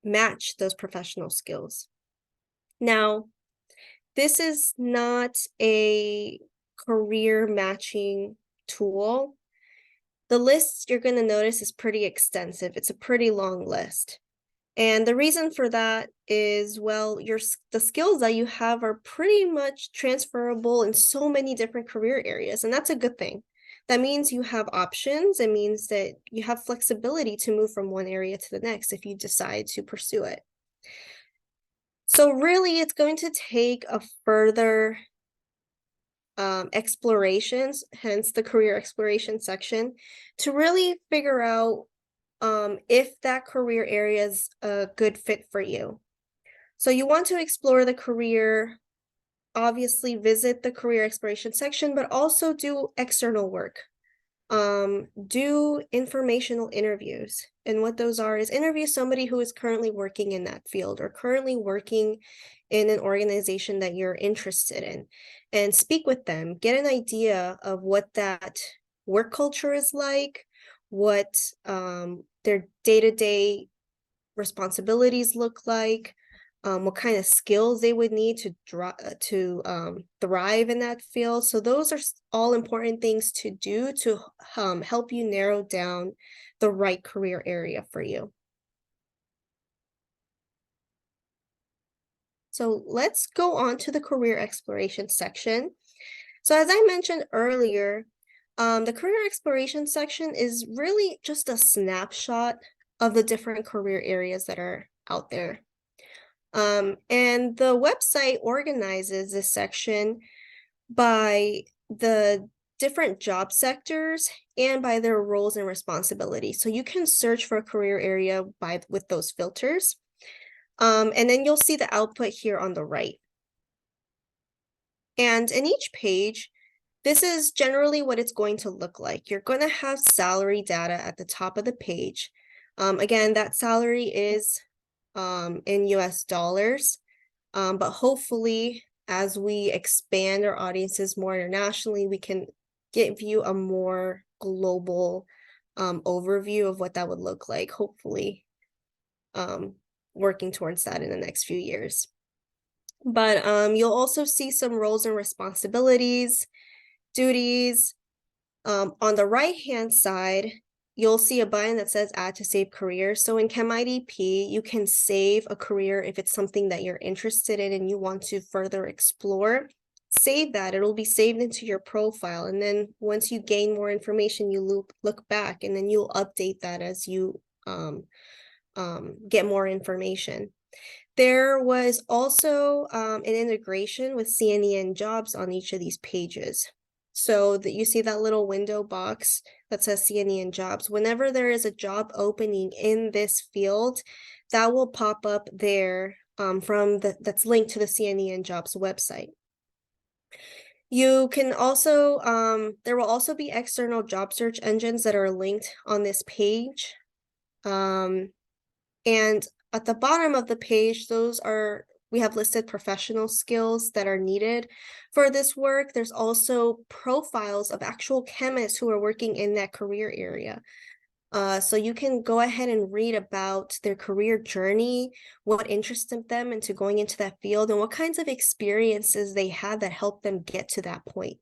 match those professional skills. Now, this is not a career matching tool. The list you're going to notice is pretty extensive. It's a pretty long list. And the reason for that is, well, the skills that you have are pretty much transferable in so many different career areas, and that's a good thing. That means you have options. It means that you have flexibility to move from one area to the next if you decide to pursue it. So really, it's going to take a further explorations, hence the career exploration section, to really figure out if that career area is a good fit for you. So you want to explore the career, obviously visit the career exploration section, but also do external work. Do informational interviews. And what those are is interview somebody who is currently working in that field or currently working in an organization that you're interested in, and speak with them, get an idea of what that work culture is like, what their day-to-day responsibilities look like, what kind of skills they would need to thrive in that field. So those are all important things to do to help you narrow down the right career area for you. So let's go on to the career exploration section. So as I mentioned earlier, the career exploration section is really just a snapshot of the different career areas that are out there. And the website organizes this section by the different job sectors and by their roles and responsibilities. So you can search for a career area with those filters. And then you'll see the output here on the right. And in each page, this is generally what it's going to look like. You're going to have salary data at the top of the page. Again, that salary is in US dollars, but hopefully as we expand our audiences more internationally, we can give you a more global overview of what that would look like, hopefully working towards that in the next few years. But you'll also see some roles and responsibilities, duties. On the right-hand side, you'll see a button that says add to save career. So in ChemIDP, you can save a career if it's something that you're interested in and you want to further explore. Save that, it'll be saved into your profile. And then once you gain more information, you look back and then you'll update that as you get more information. There was also an integration with CNEN jobs on each of these pages. So that you see that little window box that says CNEN jobs. Whenever there is a job opening in this field, that will pop up there that's linked to the CNEN jobs website. You can also, there will also be external job search engines that are linked on this page. And at the bottom of the page, we have listed professional skills that are needed for this work. There's also profiles of actual chemists who are working in that career area. So you can go ahead and read about their career journey, what interested them into going into that field, and what kinds of experiences they had that helped them get to that point.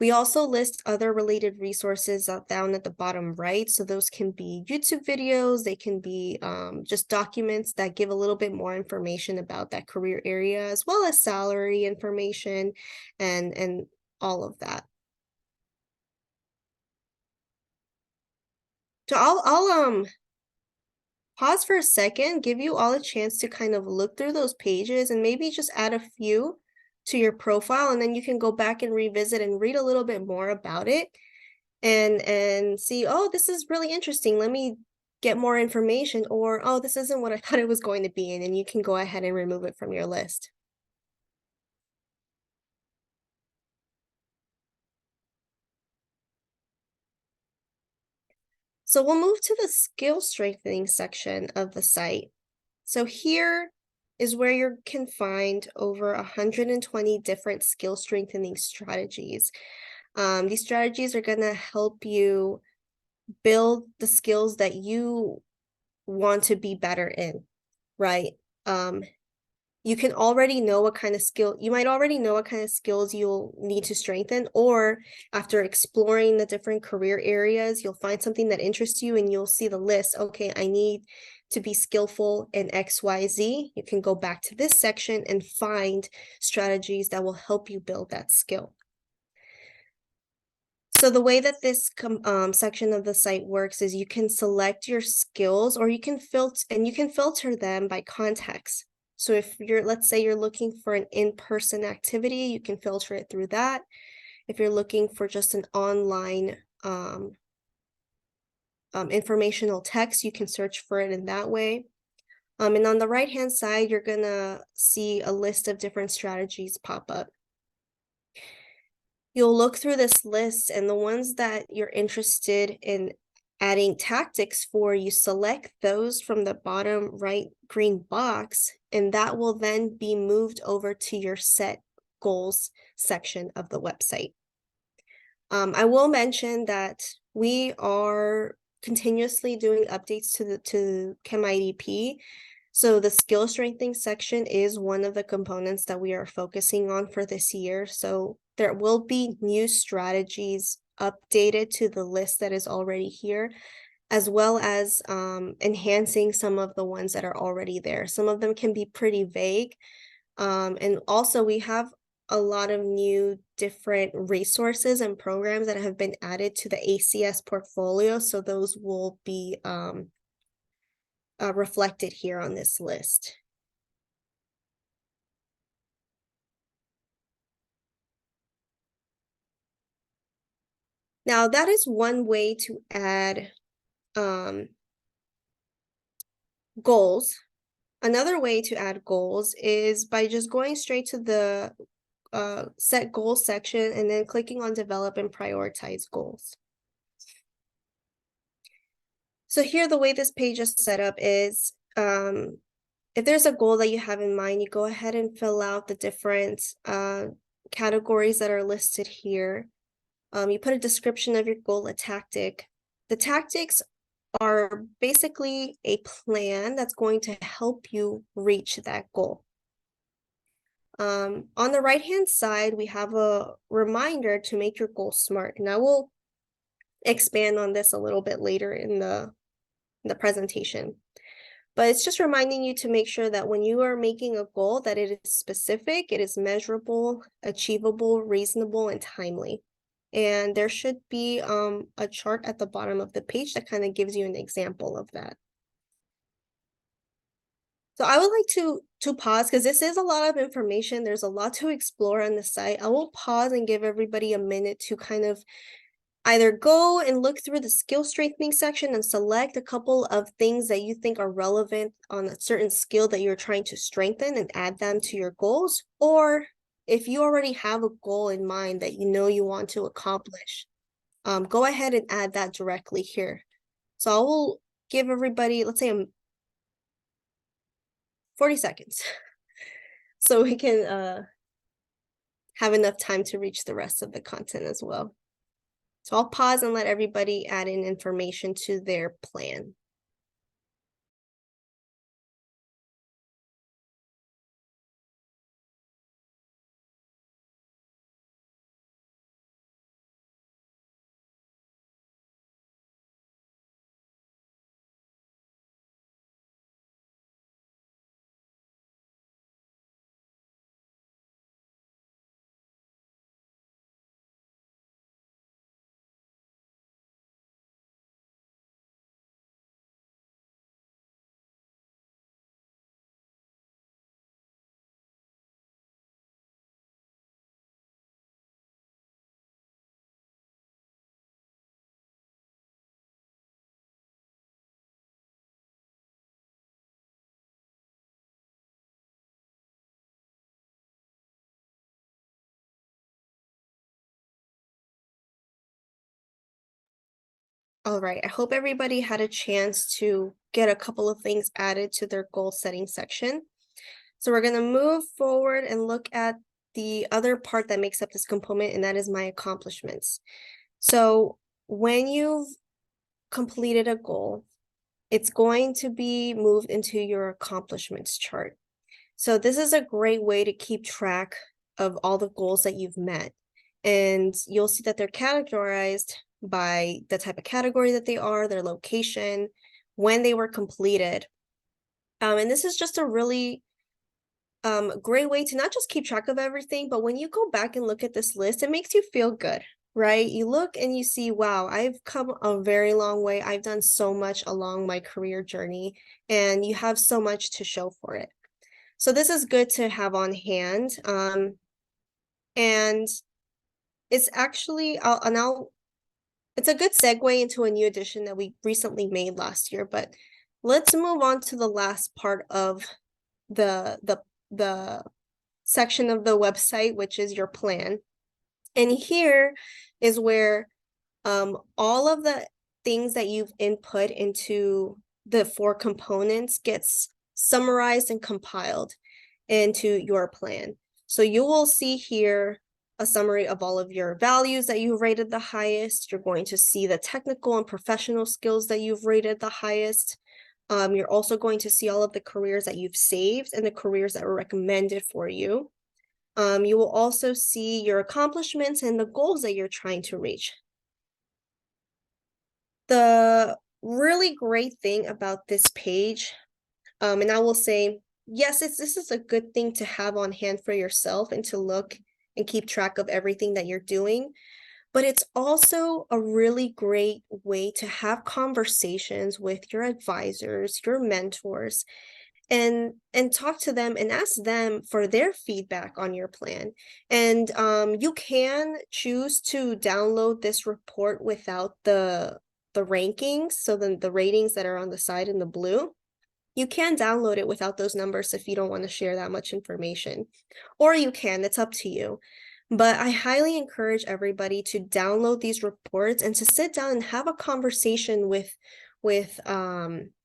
We also list other related resources down at the bottom right. So those can be YouTube videos, they can be just documents that give a little bit more information about that career area, as well as salary information and all of that. So I'll pause for a second, give you all a chance to kind of look through those pages and maybe just add a few to your profile, and then you can go back and revisit and read a little bit more about it and see, oh, this is really interesting, let me get more information, or oh, this isn't what I thought it was going to be, and then you can go ahead and remove it from your list. So we'll move to the skill strengthening section of the site. So here is where you can find over 120 different skill strengthening strategies. These strategies are going to help you build the skills that you want to be better in, right? You can already know what kind of you might already know what kind of skills you'll need to strengthen, or after exploring the different career areas, you'll find something that interests you and you'll see the list. Okay, I need to be skillful in XYZ. You can go back to this section and find strategies that will help you build that skill. So the way that this section of the site works is you can select your skills, or you can filter them by context. So if let's say you're looking for an in-person activity, you can filter it through that. If you're looking for just an online informational text, you can search for it in that way. And on the right-hand side, you're gonna see a list of different strategies pop up. You'll look through this list, and the ones that you're interested in adding tactics for, you select those from the bottom right green box, and that will then be moved over to your set goals section of the website. I will mention that we are continuously doing updates to ChemIDP. So the skill strengthening section is one of the components that we are focusing on for this year. So there will be new strategies updated to the list that is already here, as well as enhancing some of the ones that are already there. Some of them can be pretty vague. And also we have a lot of new different resources and programs that have been added to the ACS portfolio. So those will be reflected here on this list. Now that is one way to add goals. Another way to add goals is by just going straight to the set goals section and then clicking on develop and prioritize goals. So here, the way this page is set up is if there's a goal that you have in mind, you go ahead and fill out the different categories that are listed here. You put a description of your goal, a tactic. The tactics are basically a plan that's going to help you reach that goal. On the right-hand side, we have a reminder to make your goal SMART. And I will expand on this a little bit later in the presentation. But it's just reminding you to make sure that when you are making a goal, that it is specific, it is measurable, achievable, reasonable, and timely. And there should be a chart at the bottom of the page that kind of gives you an example of that. So I would like to pause because this is a lot of information. There's a lot to explore on the site. I will pause and give everybody a minute to kind of either go and look through the skill strengthening section and select a couple of things that you think are relevant on a certain skill that you're trying to strengthen and add them to your goals. Or if you already have a goal in mind that you know you want to accomplish, go ahead and add that directly here. So I will give everybody, let's say 40 seconds so we can have enough time to reach the rest of the content as well. So I'll pause and let everybody add in information to their plan. All right, I hope everybody had a chance to get a couple of things added to their goal setting section. So we're gonna move forward and look at the other part that makes up this component, and that is my accomplishments. So when you've completed a goal, it's going to be moved into your accomplishments chart. So this is a great way to keep track of all the goals that you've met. And you'll see that they're categorized by the type of category that they are, their location, when they were completed. And this is just a really great way to not just keep track of everything, but when you go back and look at this list, it makes you feel good, right? You look and you see, wow, I've come a very long way. I've done so much along my career journey, and you have so much to show for it. So this is good to have on hand. And it's actually, it's a good segue into a new edition that we recently made last year, but let's move on to the last part of the section of the website, which is your plan. And here is where all of the things that you've input into the 4 components gets summarized and compiled into your plan. So you will see here a summary of all of your values that you've rated the highest. You're going to see the technical and professional skills that you've rated the highest. You're also going to see all of the careers that you've saved and the careers that were recommended for you. You will also see your accomplishments and the goals that you're trying to reach. The really great thing about this page, and I will say, yes, this is a good thing to have on hand for yourself and to look and keep track of everything that you're doing. But it's also a really great way to have conversations with your advisors, your mentors, and talk to them and ask them for their feedback on your plan. And you can choose to download this report without the rankings, so then the ratings that are on the side in the blue. You can download it without those numbers if you don't want to share that much information, or you can, it's up to you. But I highly encourage everybody to download these reports and to sit down and have a conversation with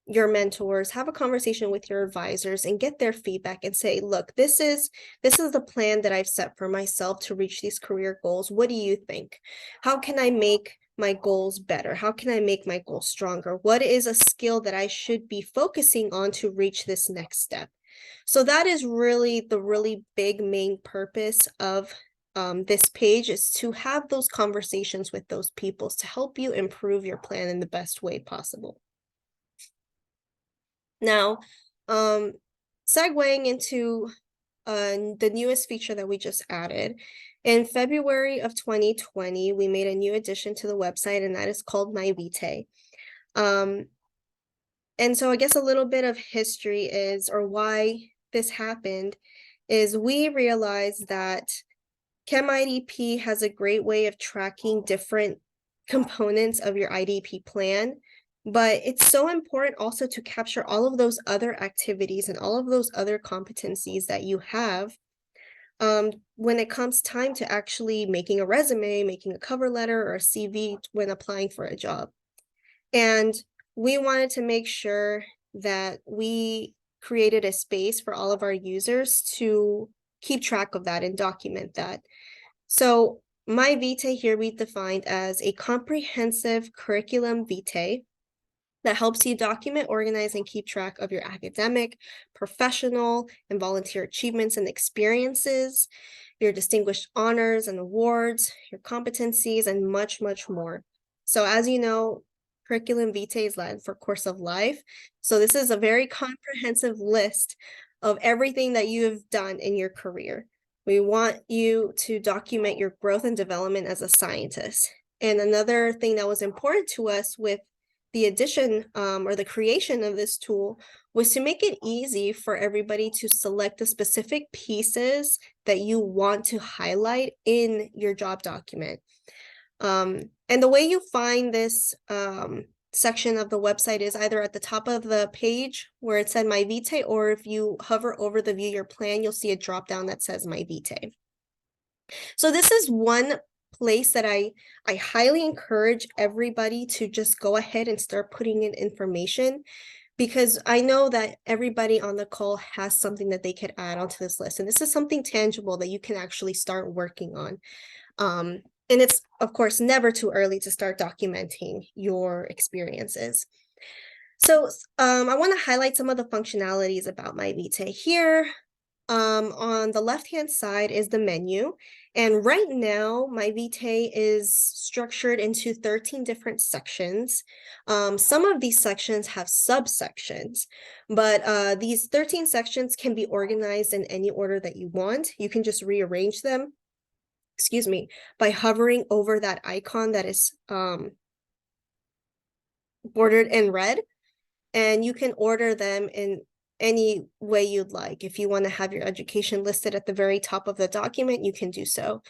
your mentors, have a conversation with your advisors and get their feedback and say, look, this is the plan that I've set for myself to reach these career goals. What do you think? How can I make my goals better? How can I make my goals stronger? What is a skill that I should be focusing on to reach this next step? So that is really the really big main purpose of this page, is to have those conversations with those people to help you improve your plan in the best way possible. Now, segueing into the newest feature that we just added. In February of 2020, we made a new addition to the website, and that is called My Vitae. And so I guess a little bit of history is, or why this happened, is we realized that ChemIDP has a great way of tracking different components of your IDP plan, but it's so important also to capture all of those other activities and all of those other competencies that you have when it comes time to actually making a resume, making a cover letter, or a CV when applying for a job. And we wanted to make sure that we created a space for all of our users to keep track of that and document that. So My Vitae here we defined as a comprehensive curriculum vitae that helps you document, organize, and keep track of your academic, professional, and volunteer achievements and experiences, your distinguished honors and awards, your competencies, and much, much more. So as you know, curriculum vitae is Latin for course of life. So this is a very comprehensive list of everything that you have done in your career. We want you to document your growth and development as a scientist. And another thing that was important to us with the addition or the creation of this tool was to make it easy for everybody to select the specific pieces that you want to highlight in your job document. And the way you find this section of the website is either at the top of the page where it said My Vitae, or if you hover over the View Your Plan, you'll see a drop down that says My Vitae. So this is one place that I highly encourage everybody to just go ahead and start putting in information, because I know that everybody on the call has something that they could add onto this list. And this is something tangible that you can actually start working on. And it's, of course, never too early to start documenting your experiences. So I want to highlight some of the functionalities about My Vitae here. On the left-hand side is the menu. And right now, My Vitae is structured into 13 different sections. Some of these sections have subsections, but these 13 sections can be organized in any order that you want. You can just rearrange them, by hovering over that icon that is bordered in red, and you can order them in any way you'd like. If you want to have your education listed at the very top of the document, you can do so.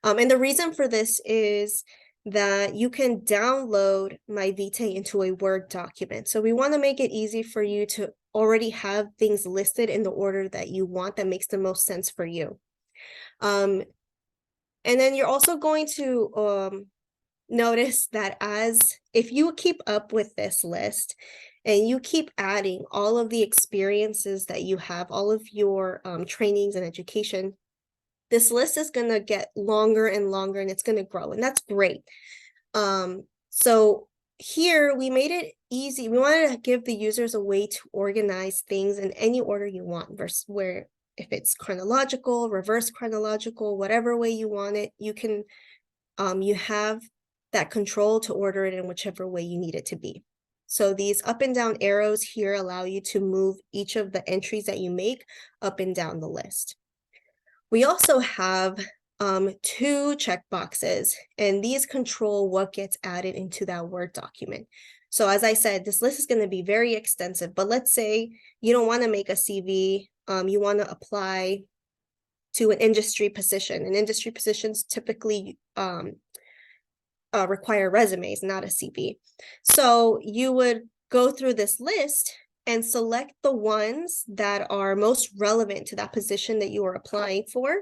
And the reason for this is that you can download My Vitae into a Word document. So we want to make it easy for you to already have things listed in the order that you want, that makes the most sense for you. And then you're also going to notice that if you keep up with this list and you keep adding all of the experiences that you have, all of your trainings and education, this list is going to get longer and longer, and it's going to grow, and that's great. So here we made it easy. We wanted to give the users a way to organize things in any order you want, versus where if it's chronological, reverse chronological, whatever way you want it, you can you have that control to order it in whichever way you need it to be. So these up and down arrows here allow you to move each of the entries that you make up and down the list. We also have 2 checkboxes, and these control what gets added into that Word document. So as I said, this list is going to be very extensive, but let's say you don't want to make a CV, you want to apply to an industry position, and industry positions typically require resumes, not a CV. So you would go through this list and select the ones that are most relevant to that position that you are applying for.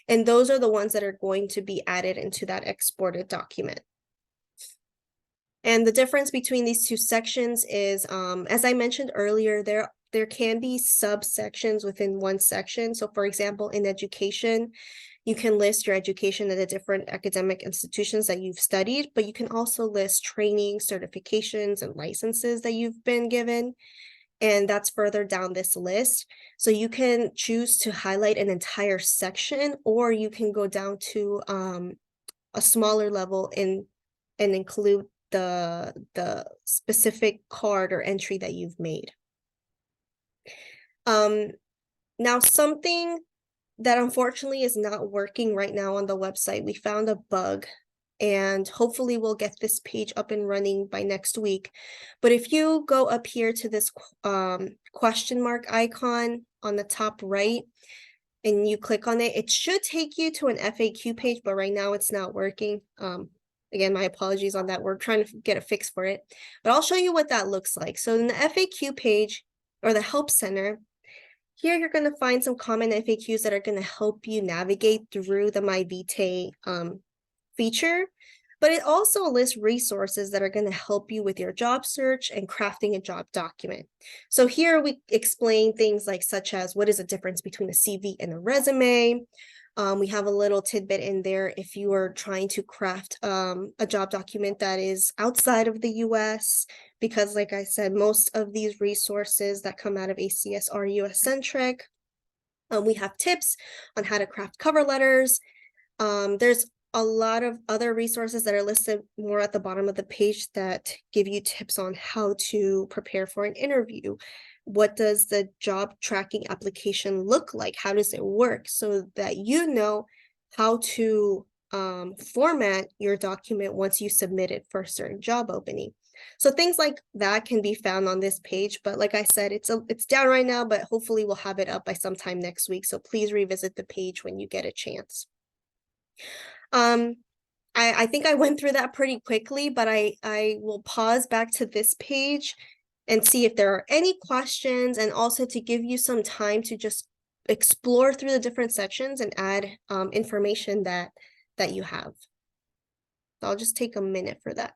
And those are the ones that are going to be added into that exported document. And the difference between these 2 sections is, as I mentioned earlier, there can be subsections within one section. So for example, in education, you can list your education at the different academic institutions that you've studied, but you can also list training, certifications, and licenses that you've been given. And that's further down this list. So you can choose to highlight an entire section, or you can go down to a smaller level and include the specific card or entry that you've made. Now, something that unfortunately is not working right now on the website, we found a bug, and hopefully we'll get this page up and running by next week. But if you go up here to this question mark icon on the top right, and you click on it, it should take you to an FAQ page, but right now it's not working. Again, my apologies on that. We're trying to get a fix for it, but I'll show you what that looks like. So in the FAQ page, or the Help Center, here you're going to find some common FAQs that are going to help you navigate through the MyVitae feature, but it also lists resources that are going to help you with your job search and crafting a job document. So here we explain things like such as what is the difference between a CV and a resume. We have a little tidbit in there if you are trying to craft a job document that is outside of the US, because like I said, most of these resources that come out of ACS are US-centric. We have tips on how to craft cover letters. There's a lot of other resources that are listed more at the bottom of the page that give you tips on how to prepare for an interview. What does the job tracking application look like? How does it work? So that you know how to format your document once you submit it for a certain job opening. So things like that can be found on this page, but like I said, it's down right now, but hopefully we'll have it up by sometime next week. So please revisit the page when you get a chance. I think I went through that pretty quickly, but I will pause back to this page and see if there are any questions, and also to give you some time to just explore through the different sections and add information that you have. So I'll just take a minute for that.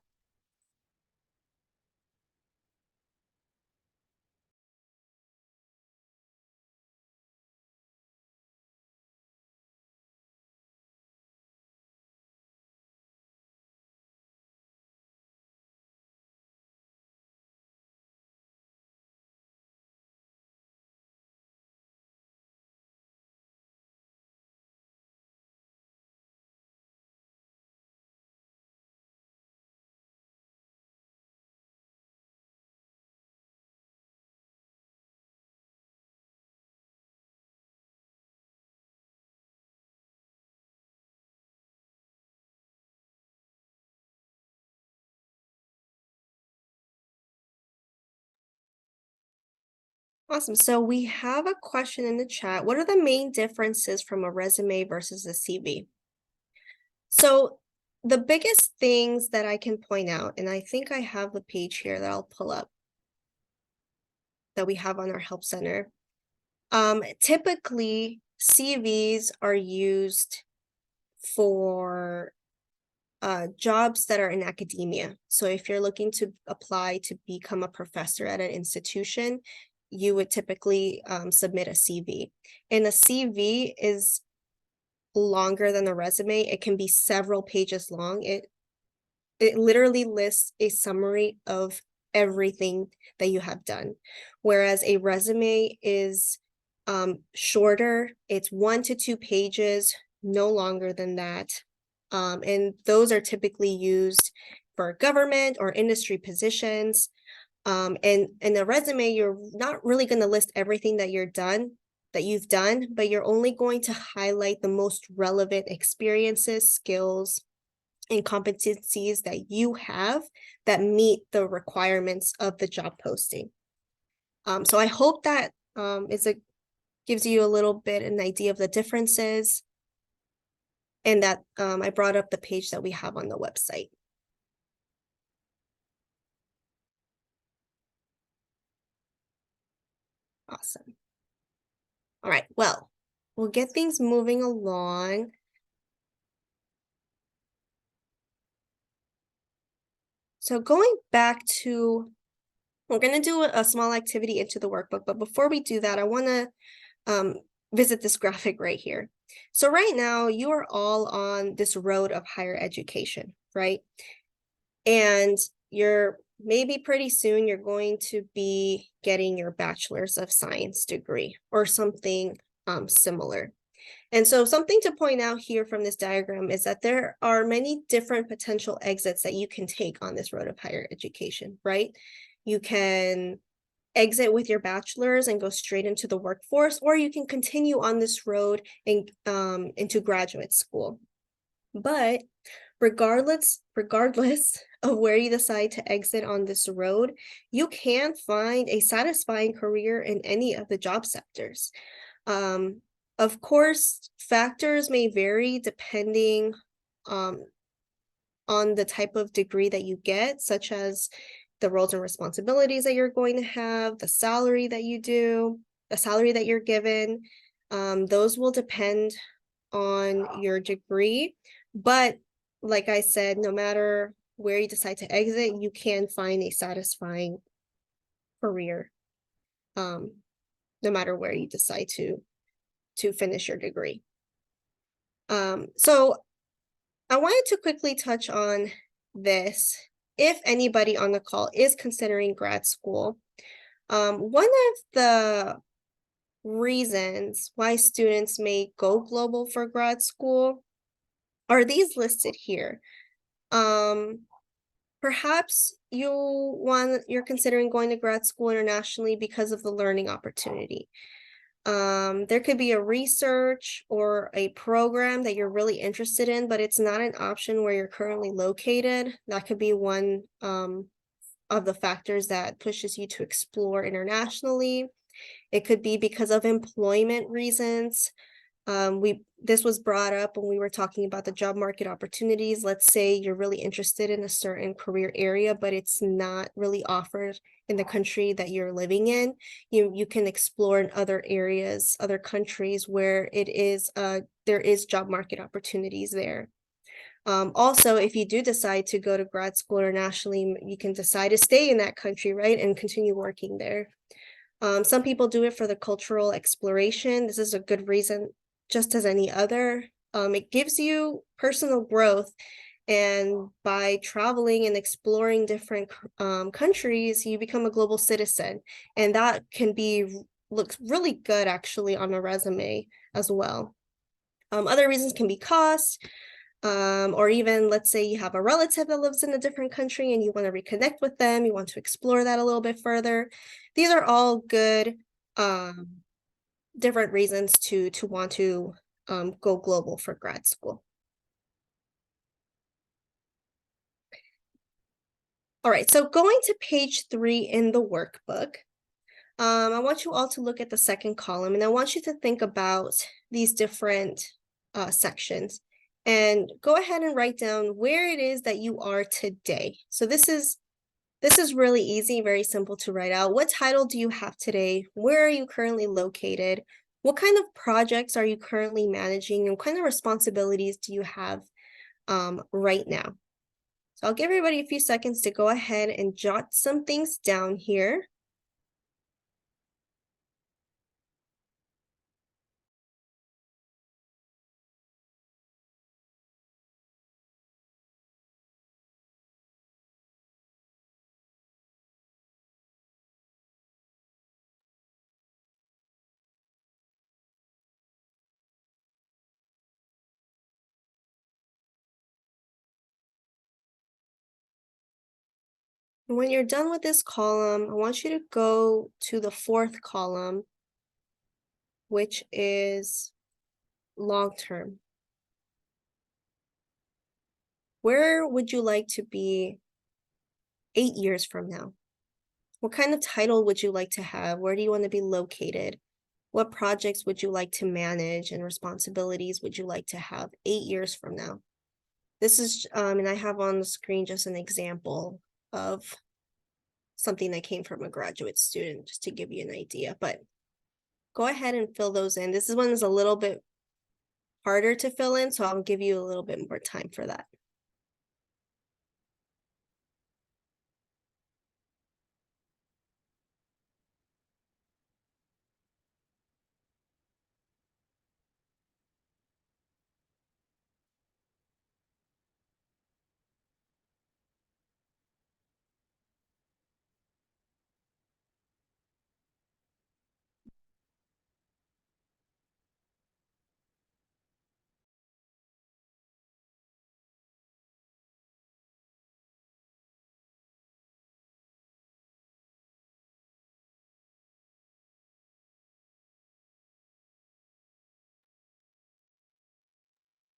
Awesome. So we have a question in the chat. What are the main differences from a resume versus a CV? So the biggest things that I can point out, and I think I have the page here that I'll pull up that we have on our Help Center. Typically, CVs are used for jobs that are in academia. So if you're looking to apply to become a professor at an institution, you would typically submit a CV. And a CV is longer than a resume. It can be several pages long. it literally lists a summary of everything that you have done. Whereas a resume is shorter, it's 1 to 2 pages, no longer than that. And those are typically used for government or industry positions. And in a resume, you're not really going to list everything that you've done, but you're only going to highlight the most relevant experiences, skills, and competencies that you have that meet the requirements of the job posting. So I hope that gives you a little bit an idea of the differences, and that I brought up the page that we have on the website. Awesome. All right, well, we'll get things moving along. So going back to, we're going to do a small activity into the workbook, but before we do that, I want to visit this graphic right here. So right now, you are all on this road of higher education, right? And maybe pretty soon you're going to be getting your Bachelor's of Science degree or something similar. And so something to point out here from this diagram is that there are many different potential exits that you can take on this road of higher education, right? You can exit with your bachelor's and go straight into the workforce, or you can continue on this road and into graduate school. But regardless of where you decide to exit on this road, you can find a satisfying career in any of the job sectors. Of course, factors may vary depending on the type of degree that you get, such as the roles and responsibilities that you're going to have, the salary that you're given. Those will depend on your degree. But like I said, no matter where you decide to exit, you can find a satisfying career, no matter where you decide to finish your degree. So I wanted to quickly touch on this. If anybody on the call is considering grad school, one of the reasons why students may go global for grad school are these listed here. Perhaps you're considering going to grad school internationally because of the learning opportunity. There could be a research or a program that you're really interested in, but it's not an option where you're currently located. That could be one of the factors that pushes you to explore internationally. It could be because of employment reasons. This was brought up when we were talking about the job market opportunities. Let's say you're really interested in a certain career area, but it's not really offered in the country that you're living in. You can explore in other areas, other countries where there is job market opportunities there. Also, if you do decide to go to grad school internationally, you can decide to stay in that country, right, and continue working there. Some people do it for the cultural exploration. This is a good reason, just as any other. It gives you personal growth, and by traveling and exploring different countries, you become a global citizen, and that can looks really good actually on a resume as well. Other reasons can be cost, or even let's say you have a relative that lives in a different country and you want to reconnect with them, you want to explore that a little bit further. These are all good different reasons to want to go global for grad school. All right, so going to page 3 in the workbook, I want you all to look at the second column, and I want you to think about these different sections. And go ahead and write down where it is that you are today. So this is really easy, very simple to write out. What title do you have today? Where are you currently located? What kind of projects are you currently managing? And what kind of responsibilities do you have right now? So I'll give everybody a few seconds to go ahead and jot some things down here. When you're done with this column, I want you to go to the fourth column, which is long-term. Where would you like to be 8 years from now? What kind of title would you like to have? Where do you want to be located? What projects would you like to manage and responsibilities would you like to have 8 years from now? This is, and I have on the screen just an example of something that came from a graduate student, just to give you an idea, but go ahead and fill those in. This one is a little bit harder to fill in, so I'll give you a little bit more time for that.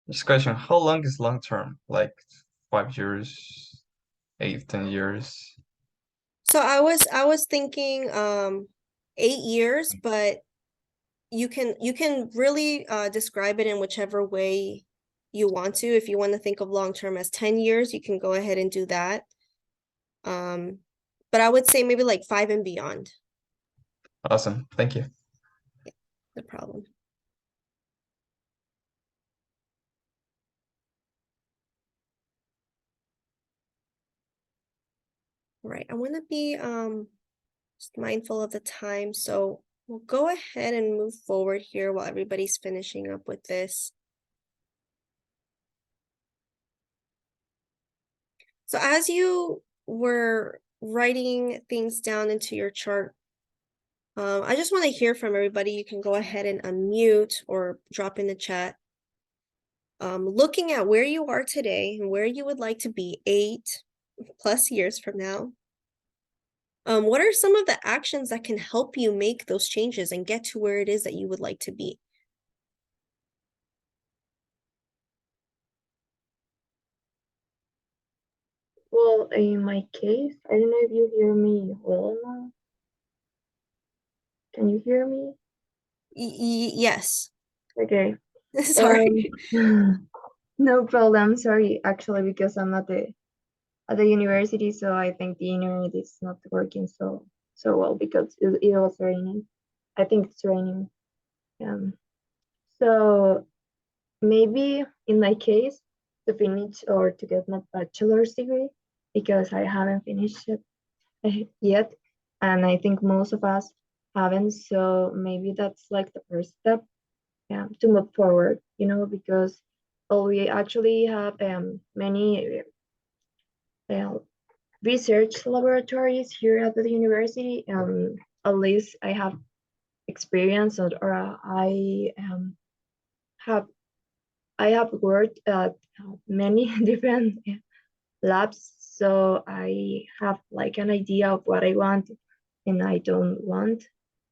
This question, how long is long term? Like 5 years, 8, 10 years? So I was thinking 8 years, but you can really describe it in whichever way you want to. If you want to think of long term as 10 years, you can go ahead and do that. But I would say maybe like 5 and beyond. Awesome, thank you. No problem. Right, I want to be just mindful of the time, so we'll go ahead and move forward here while everybody's finishing up with this. So as you were writing things down into your chart, I just want to hear from everybody. You can go ahead and unmute or drop in the chat. Looking at where you are today and where you would like to be 8+ years from now, what are some of the actions that can help you make those changes and get to where it is that you would like to be? Well, in my case, I don't know if you hear me well now. Can you hear me? Yes. Okay. Sorry. No problem. Sorry, actually, because I'm at the university, so I think the internet is not working so well because it was raining. I think it's raining. So maybe in my case, to finish or to get my bachelor's degree, because I haven't finished it yet, and I think most of us haven't. So maybe that's like the first step, to move forward. Because we actually have many research laboratories here at the university. At least I have experience, or have I have worked at many different labs, so I have like an idea of what I want and I don't want.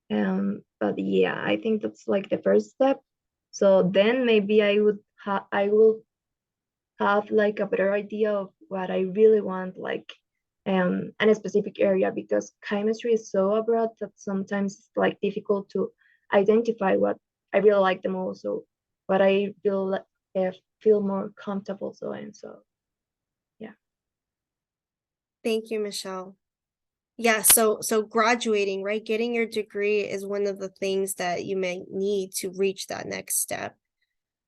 But yeah, I think that's like the first step. So then maybe I will have like a better idea of what I really want, like in a specific area, because chemistry is so broad that sometimes it's like difficult to identify what I really like the most, so what I feel more comfortable. So yeah. Thank you, Michelle. Yeah, so graduating, right? Getting your degree is one of the things that you may need to reach that next step.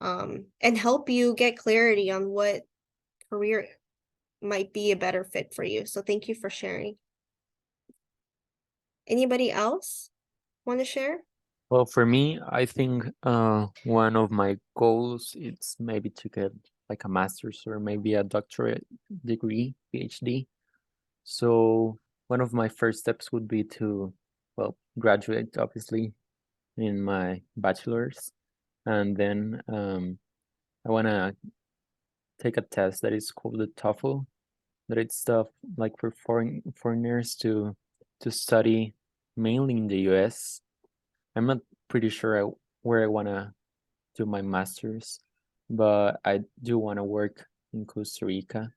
And help you get clarity on what career might be a better fit for you. So thank you for sharing. Anybody else want to share? Well, for me, I think one of my goals is maybe to get like a master's or maybe a doctorate degree, PhD. So one of my first steps would be to, well, graduate obviously in my bachelor's, and then I want to take a test that is called the TOEFL. that it's tough, like for foreigners to study mainly in the US. I'm not pretty sure where I wanna do my master's, but I do wanna work in Costa Rica.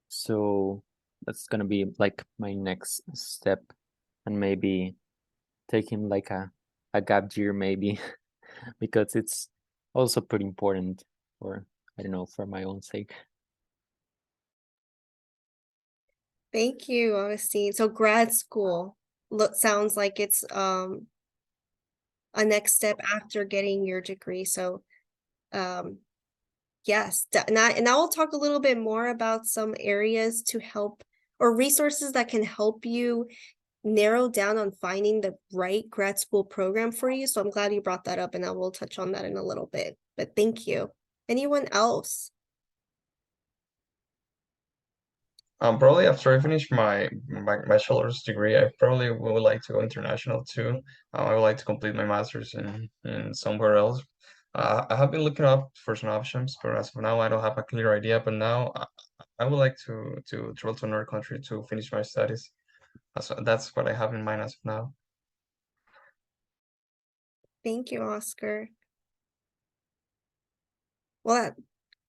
So that's gonna be like my next step, and maybe taking like a gap year maybe because it's also pretty important for, I don't know, for my own sake. Thank you, Augustine. So grad school sounds like it's a next step after getting your degree. So yes, and I will talk a little bit more about some areas to help or resources that can help you narrow down on finding the right grad school program for you. So I'm glad you brought that up, and I will touch on that in a little bit. But thank you. Anyone else? Probably after I finish my bachelor's degree, I probably would like to go international too. I would like to complete my master's in somewhere else. I have been looking up for some options, but as of now, I don't have a clear idea. But now, I would like to travel to another country to finish my studies. That's what I have in mind as of now. Thank you, Oscar. Well,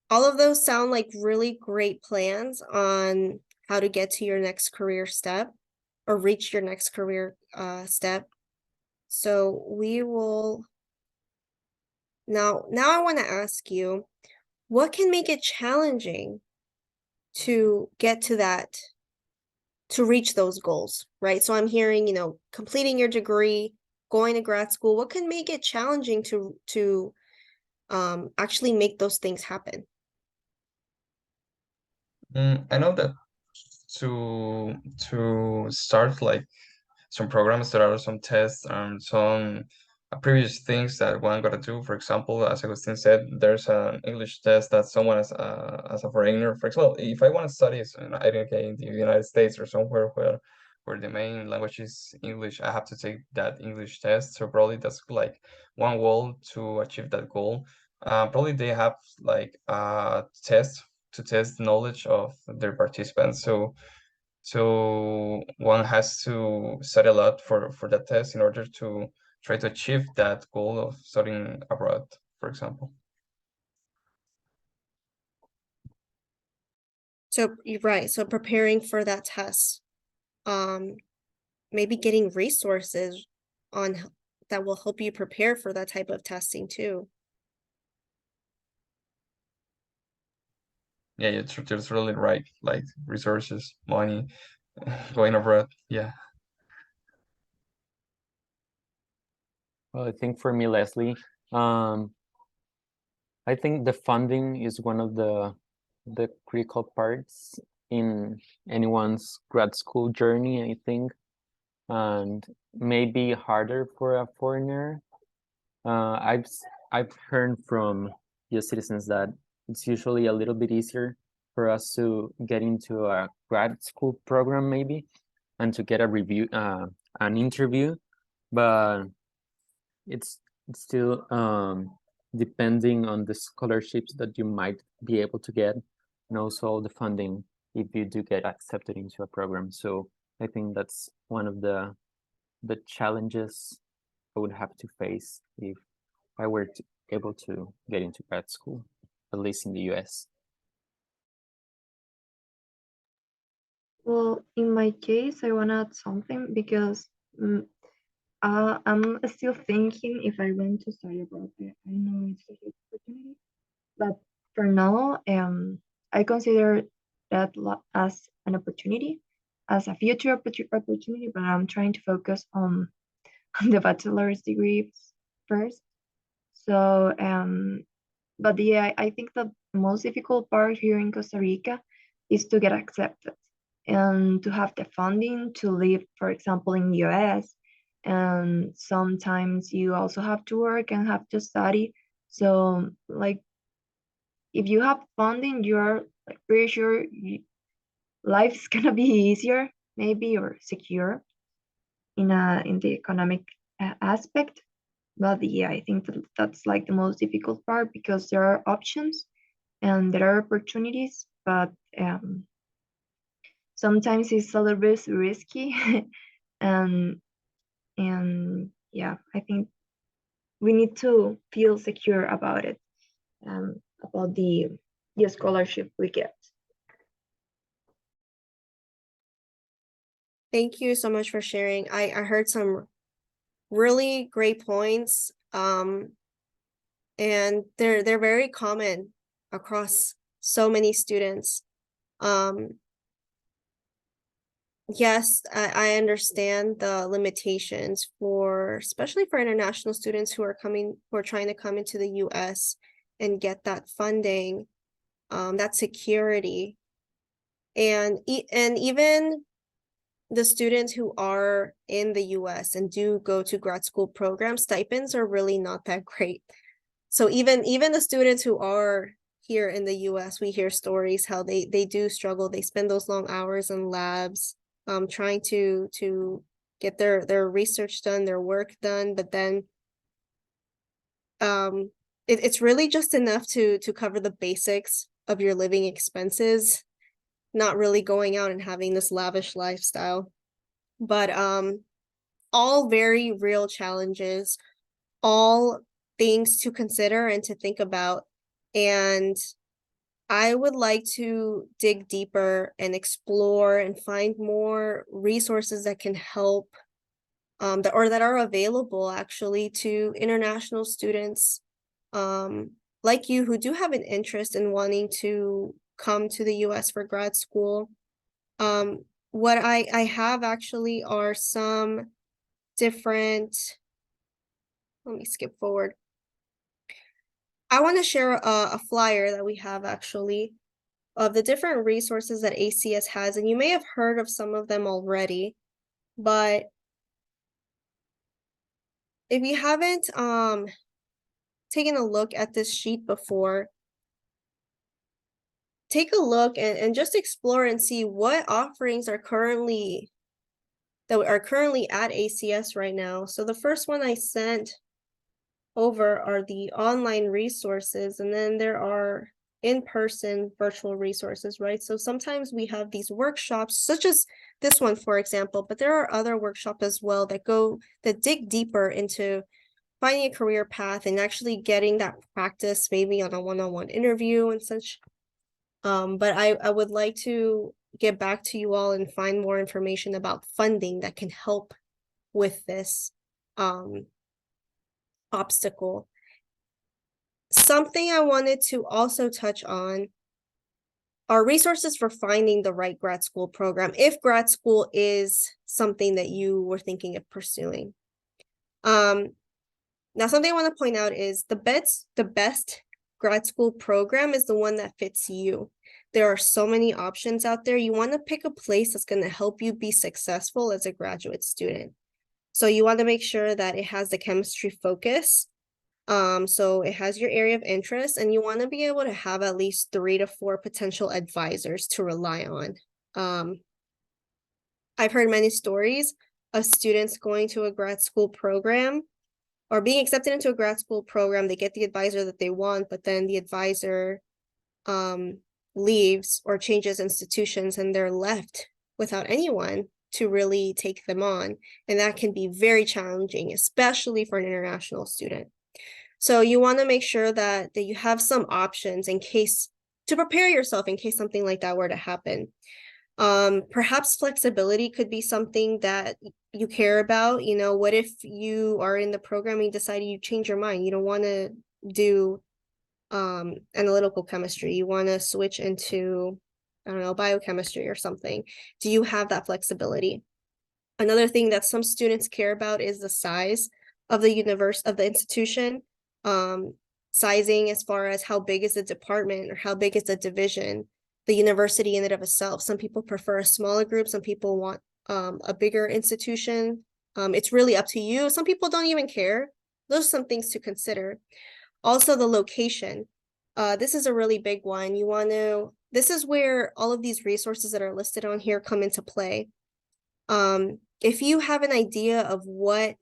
all of those sound like really great plans on how to get to your next career step or reach your next career step. So we will now I want to ask you, what can make it challenging to get to that, to reach those goals, right? So I'm hearing, completing your degree, going to grad school, what can make it challenging to actually make those things happen? I know that to start like some programs, there are some tests and some previous things that one got to do. For example, as Agustin said, there's an English test that someone as a foreigner, for example, if I want to study I don't know, in the United States or somewhere where the main language is English, I have to take that English test. So probably that's like one goal to achieve that goal. Probably they have like a test to test the knowledge of their participants. So one has to study a lot for that test in order to try to achieve that goal of studying abroad, for example. So you're right. So preparing for that test, maybe getting resources on that will help you prepare for that type of testing too. Yeah, you're really right. Like resources, money, going abroad. Yeah. Well, I think for me, Leslie, I think the funding is one of the critical parts in anyone's grad school journey, I think, and maybe harder for a foreigner. I've heard from US citizens that it's usually a little bit easier for us to get into a grad school program, maybe, and to get an interview, but it's still depending on the scholarships that you might be able to get, and also the funding if you do get accepted into a program. So I think that's one of the challenges I would have to face if I were able to get into grad school, at least in the US. Well, in my case, I want to add something because I'm still thinking if I want to study abroad. I know it's a huge opportunity, but for now, I consider that as an opportunity, as a future opportunity. But I'm trying to focus on the bachelor's degree first. So, but yeah, I think the most difficult part here in Costa Rica is to get accepted and to have the funding to live, for example, in the US. And sometimes you also have to work and have to study. So, like, if you have funding, you're like pretty sure life's gonna be easier, maybe, or secure in the economic aspect. But yeah, I think that's like the most difficult part because there are options and there are opportunities, but sometimes it's a little bit risky. and yeah, I think we need to feel secure about it, about the scholarship we get. Thank you so much for sharing. I heard some really great points. And they're very common across so many students. Yes, I understand the limitations for, especially for international students who are trying to come into the US and get that funding, that security. And even the students who are in the US and do go to grad school programs, stipends are really not that great. So even the students who are here in the US, we hear stories how they do struggle. They spend those long hours in labs, trying to get their research done, their work done, but then it's really just enough to cover the basics of your living expenses, not really going out and having this lavish lifestyle. But all very real challenges, all things to consider and to think about. And I would like to dig deeper and explore and find more resources that can help, that are available actually to international students like you who do have an interest in wanting to come to the US for grad school. What I have actually are some different, let me skip forward. I want to share a flyer that we have actually of the different resources that ACS has, and you may have heard of some of them already, but if you haven't taken a look at this sheet before, take a look and just explore and see what offerings are currently at ACS right now. So the first one I sent over are the online resources, and then there are in-person virtual resources, right? So sometimes we have these workshops, such as this one, for example, but there are other workshops as well that dig deeper into finding a career path and actually getting that practice, maybe on a one-on-one interview and such. But I would like to get back to you all and find more information about funding that can help with this obstacle. Something I wanted to also touch on are resources for finding the right grad school program, if grad school is something that you were thinking of pursuing. Now something I want to point out is the best grad school program is the one that fits you. There are so many options out there. You want to pick a place that's going to help you be successful as a graduate student. So you want to make sure that it has the chemistry focus. So it has your area of interest, and you want to be able to have at least 3 to 4 potential advisors to rely on. I've heard many stories of students going to a grad school program or being accepted into a grad school program. They get the advisor that they want, but then the advisor leaves or changes institutions, and they're left without anyone to really take them on. And that can be very challenging, especially for an international student. So you want to make sure that you have some options to prepare yourself in case something like that were to happen. Perhaps flexibility could be something that you care about. You know, what if you are in the program and you decide you change your mind? You don't want to do analytical chemistry. You want to switch into, I don't know, biochemistry or something. Do you have that flexibility? Another thing that some students care about is the size of the institution. Sizing as far as how big is the department or how big is the division, the university in and of itself. Some people prefer a smaller group. Some people want a bigger institution. It's really up to you. Some people don't even care. Those are some things to consider. Also, the location. This is a really big one. This is where all of these resources that are listed on here come into play. If you have an idea of what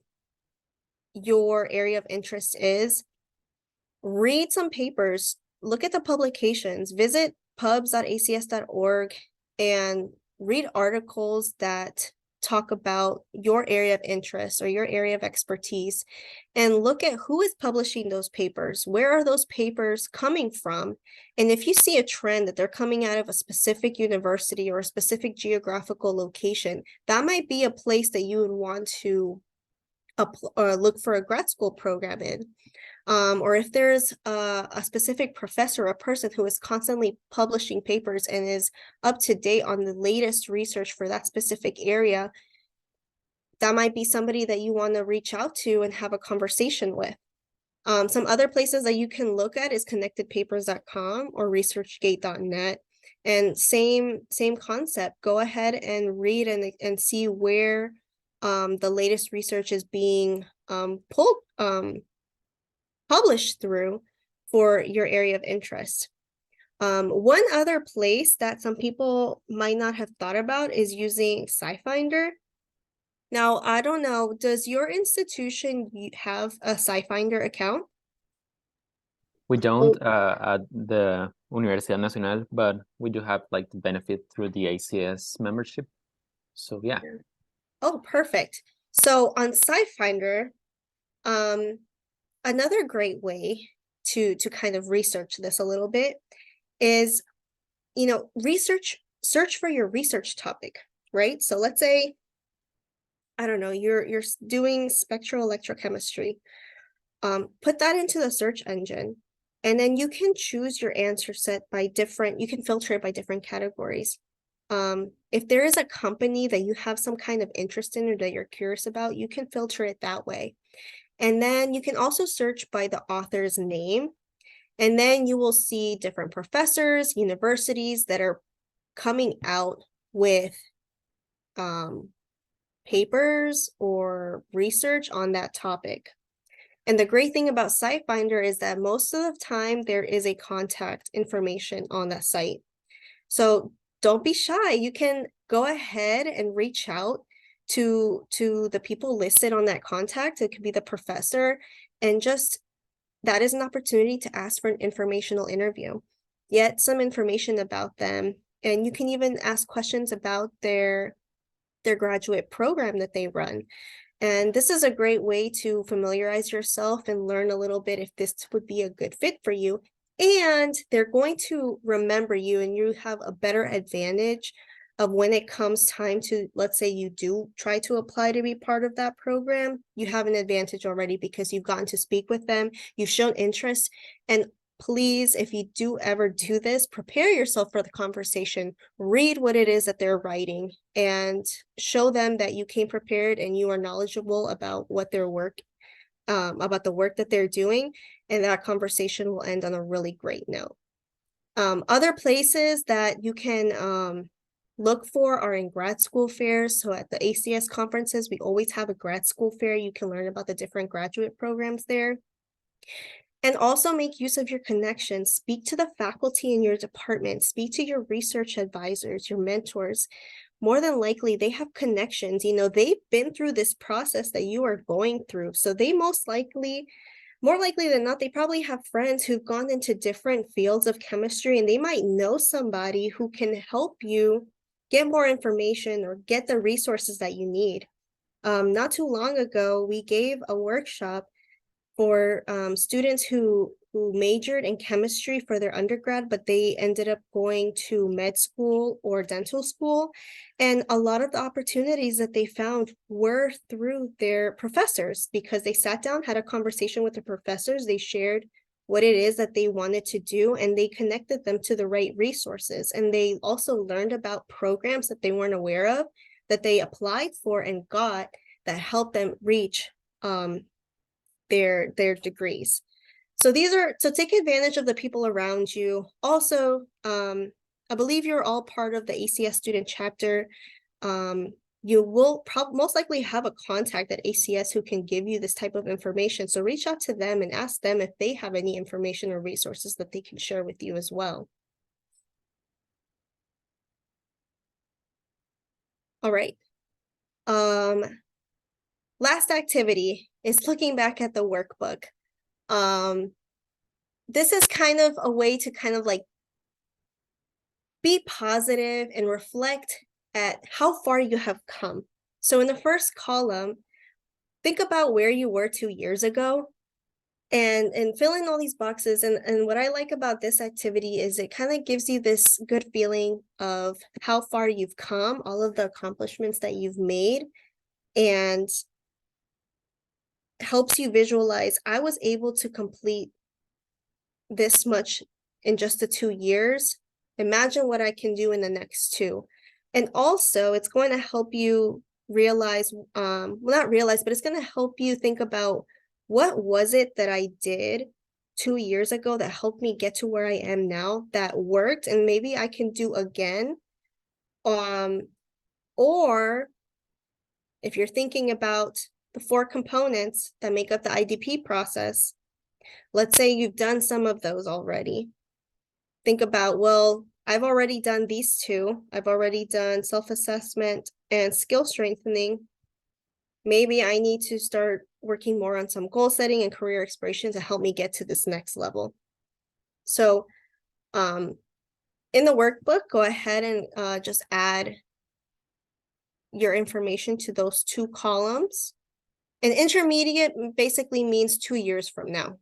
your area of interest is, read some papers, look at the publications, visit pubs.acs.org and read articles that talk about your area of interest or your area of expertise, and look at who is publishing those papers. Where are those papers coming from? And if you see a trend that they're coming out of a specific university or a specific geographical location, that might be a place that you would want to look for a grad school program in. Or if there's a specific professor, a person who is constantly publishing papers and is up to date on the latest research for that specific area, that might be somebody that you want to reach out to and have a conversation with. Some other places that you can look at is connectedpapers.com or researchgate.net. And same concept. Go ahead and read and see where the latest research is being published through for your area of interest. One other place that some people might not have thought about is using SciFinder. Now, I don't know, does your institution have a SciFinder account? We don't at the Universidad Nacional, but we do have like the benefit through the ACS membership. So yeah. Oh, perfect. So on SciFinder, another great way to kind of research this a little bit is, search for your research topic, right? So let's say, I don't know, you're doing spectral electrochemistry. Put that into the search engine, and then you can choose your answer set by you can filter it by different categories. If there is a company that you have some kind of interest in or that you're curious about, you can filter it that way. And then you can also search by the author's name. And then you will see different professors, universities that are coming out with papers or research on that topic. And the great thing about SciFinder is that most of the time there is a contact information on that site. So don't be shy. You can go ahead and reach out to the people listed on that contact. It could be the professor, and just that is an opportunity to ask for an informational interview. Get some information about them, and you can even ask questions about their graduate program that they run. And this is a great way to familiarize yourself and learn a little bit if this would be a good fit for you. And they're going to remember you, and you have a better advantage of when it comes time to, let's say you do try to apply to be part of that program, you have an advantage already because you've gotten to speak with them, you've shown interest. And please, if you do ever do this, prepare yourself for the conversation, read what it is that they're writing, and show them that you came prepared and you are knowledgeable about what their work, about the work that they're doing, and that conversation will end on a really great note. Other places that you can look for are in grad school fairs. So at the ACS conferences, we always have a grad school fair. You can learn about the different graduate programs there. And also make use of your connections. Speak to the faculty in your department. Speak to your research advisors, your mentors. More than likely, they have connections. They've been through this process that you are going through. So they more likely than not, they probably have friends who've gone into different fields of chemistry, and they might know somebody who can help you get more information or get the resources that you need. Not too long ago, we gave a workshop for students who majored in chemistry for their undergrad, but they ended up going to med school or dental school. And a lot of the opportunities that they found were through their professors, because they sat down, had a conversation with the professors, they shared what it is that they wanted to do, and they connected them to the right resources. And they also learned about programs that they weren't aware of, that they applied for and got, that helped them reach their degrees. So take advantage of the people around you. Also, I believe you're all part of the ACS Student Chapter. You will most likely have a contact at ACS who can give you this type of information. So reach out to them and ask them if they have any information or resources that they can share with you as well. All right. Last activity is looking back at the workbook. This is kind of a way to kind of like be positive and reflect at how far you have come. So in the first column, think about where you were 2 years ago and fill in all these boxes. And what I like about this activity is it kind of gives you this good feeling of how far you've come, all of the accomplishments that you've made, and helps you visualize, I was able to complete this much in just the 2 years. Imagine what I can do in the next 2. And also it's going to help you realize, well, not realize, but it's going to help you think about, what was it that I did 2 years ago that helped me get to where I am now, that worked, and maybe I can do again. Or if you're thinking about the 4 components that make up the IDP process, let's say you've done some of those already. Think about, well, I've already done these 2. I've already done self-assessment and skill strengthening. Maybe I need to start working more on some goal setting and career exploration to help me get to this next level. So in the workbook, go ahead and just add your information to those 2 columns. And intermediate basically means 2 years from now.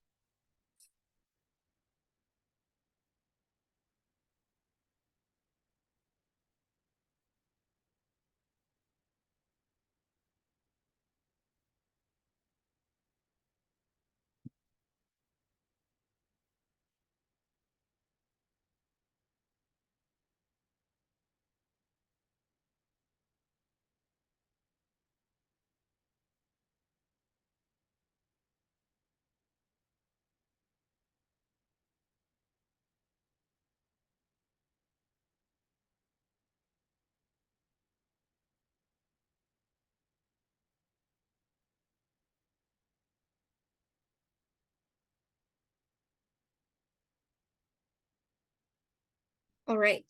All right.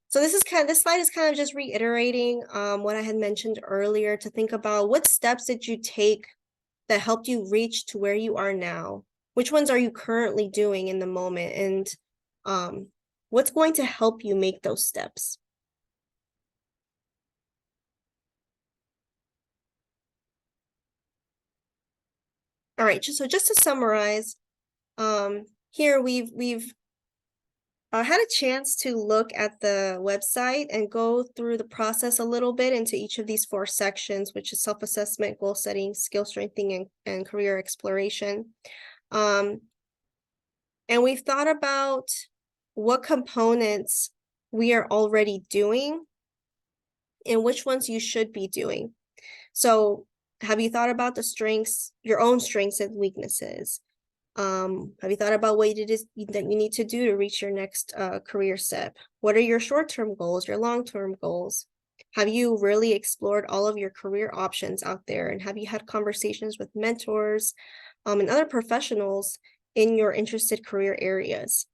So this slide is kind of just reiterating what I had mentioned earlier, to think about, what steps did you take that helped you reach to where you are now? Which ones are you currently doing in the moment? And what's going to help you make those steps? All right, so just to summarize, here we've had a chance to look at the website and go through the process a little bit into each of these 4 sections, which is self-assessment, goal setting, skill strengthening, and career exploration. And we've thought about what components we are already doing and which ones you should be doing. So have you thought about the strengths, your own strengths and weaknesses? Have you thought about what it is that you need to do to reach your next career step? What are your short-term goals, your long-term goals? Have you really explored all of your career options out there? And have you had conversations with mentors and other professionals in your interested career areas?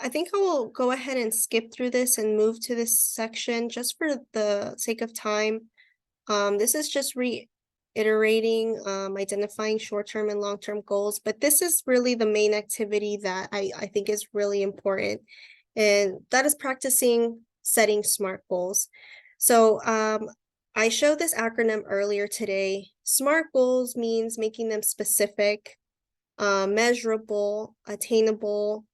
I think I will go ahead and skip through this and move to this section just for the sake of time. This is just reiterating, identifying short-term and long-term goals, but this is really the main activity that I think is really important, and that is practicing setting SMART goals. So I showed this acronym earlier today. SMART goals means making them specific, measurable, attainable,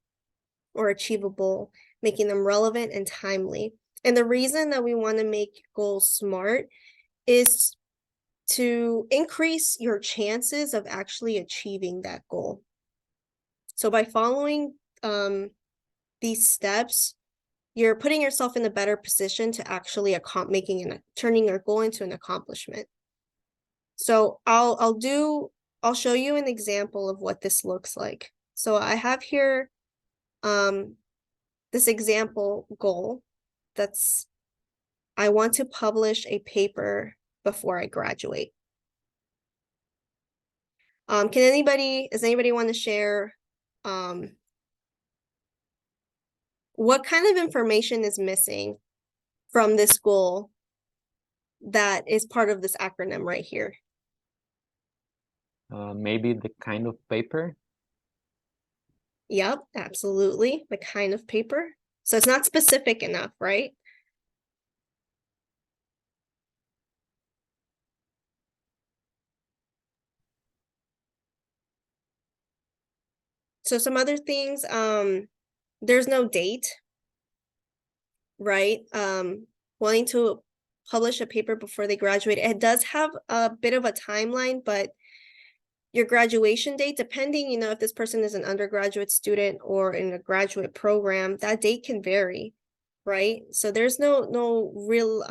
or achievable, making them relevant and timely. And the reason that we want to make goals SMART is to increase your chances of actually achieving that goal. So by following these steps, you're putting yourself in a better position to actually turning your goal into an accomplishment. So I'll show you an example of what this looks like. So I have here this example goal that's, I want to publish a paper before I graduate. Does anybody want to share what kind of information is missing from this goal that is part of this acronym right here? maybe the kind of paper. Yep, absolutely. The kind of paper. So it's not specific enough, right? So some other things, there's no date, right? Wanting to publish a paper before they graduate. It does have a bit of a timeline, but your graduation date, depending, if this person is an undergraduate student or in a graduate program, that date can vary, right? So there's no real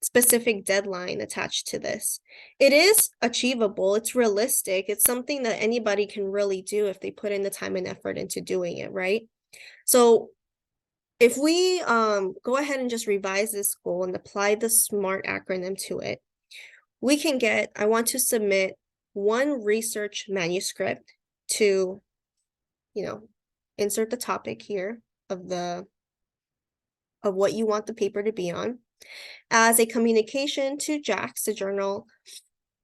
specific deadline attached to this. It is achievable, it's realistic, it's something that anybody can really do if they put in the time and effort into doing it, right? So if we go ahead and just revise this goal and apply the SMART acronym to it, we can get, I want to submit one research manuscript to, insert the topic here of what you want the paper to be on, as a communication to JACS, the journal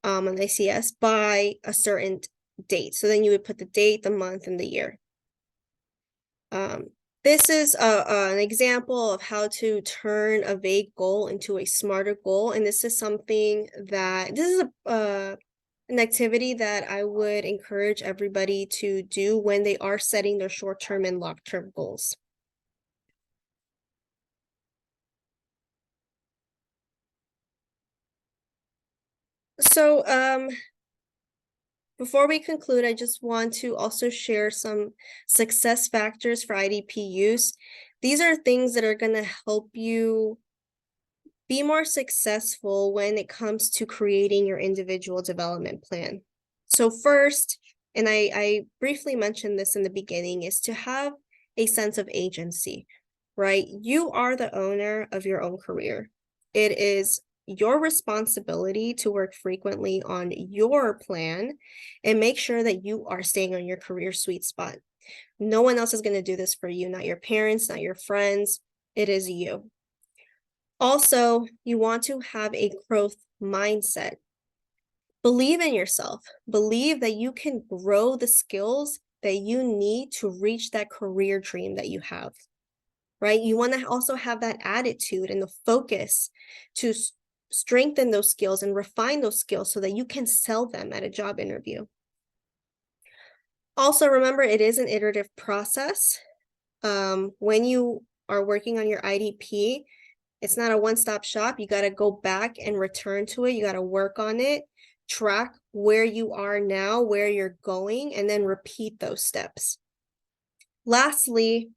on ACS, by a certain date. So then you would put the date, the month, and the year. This is an example of how to turn a vague goal into a smarter goal. And this is something that, this is an activity that I would encourage everybody to do when they are setting their short-term and long-term goals. So before we conclude, I just want to also share some success factors for IDP use. These are things that are going to help you be more successful when it comes to creating your individual development plan. So first, and I briefly mentioned this in the beginning, is to have a sense of agency, right? You are the owner of your own career. It is your responsibility to work frequently on your plan and make sure that you are staying on your career sweet spot. No one else is going to do this for you, not your parents, not your friends. It is you. Also, you want to have a growth mindset. Believe in yourself. Believe that you can grow the skills that you need to reach that career dream that you have, right? You want to also have that attitude and the focus to strengthen those skills and refine those skills so that you can sell them at a job interview. Also, remember, it is an iterative process. When you are working on your IDP, it's not a one-stop shop. You got to go back and return to it. You got to work on it, track where you are now, where you're going, and then repeat those steps. Lastly,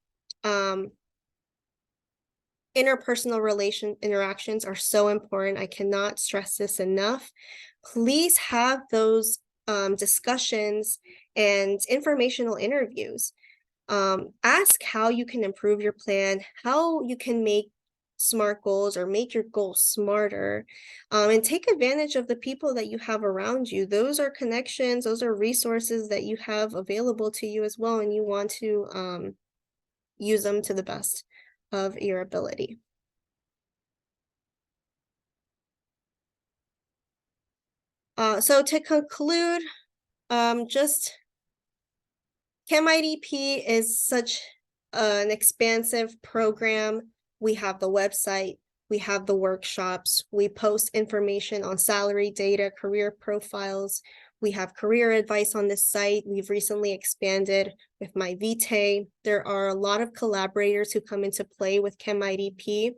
interpersonal interactions are so important. I cannot stress this enough. Please have those discussions and informational interviews. Ask how you can improve your plan, how you can make SMART goals or make your goals smarter, and take advantage of the people that you have around you. Those are connections, those are resources that you have available to you as well, and you want to use them to the best of your ability. So to conclude, just ChemIDP is such an expansive program. We have the website, we have the workshops, we post information on salary data, career profiles, we have career advice on this site. We've recently expanded with my Vitae. There are a lot of collaborators who come into play with ChemIDP.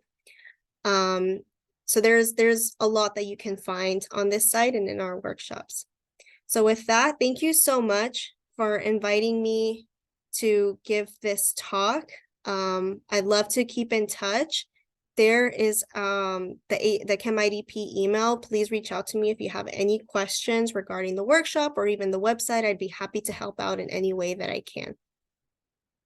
So there's a lot that you can find on this site and in our workshops. So with that, thank you so much for inviting me to give this talk. I'd love to keep in touch. There is the ChemIDP email. Please reach out to me if you have any questions regarding the workshop or even the website. I'd be happy to help out in any way that I can.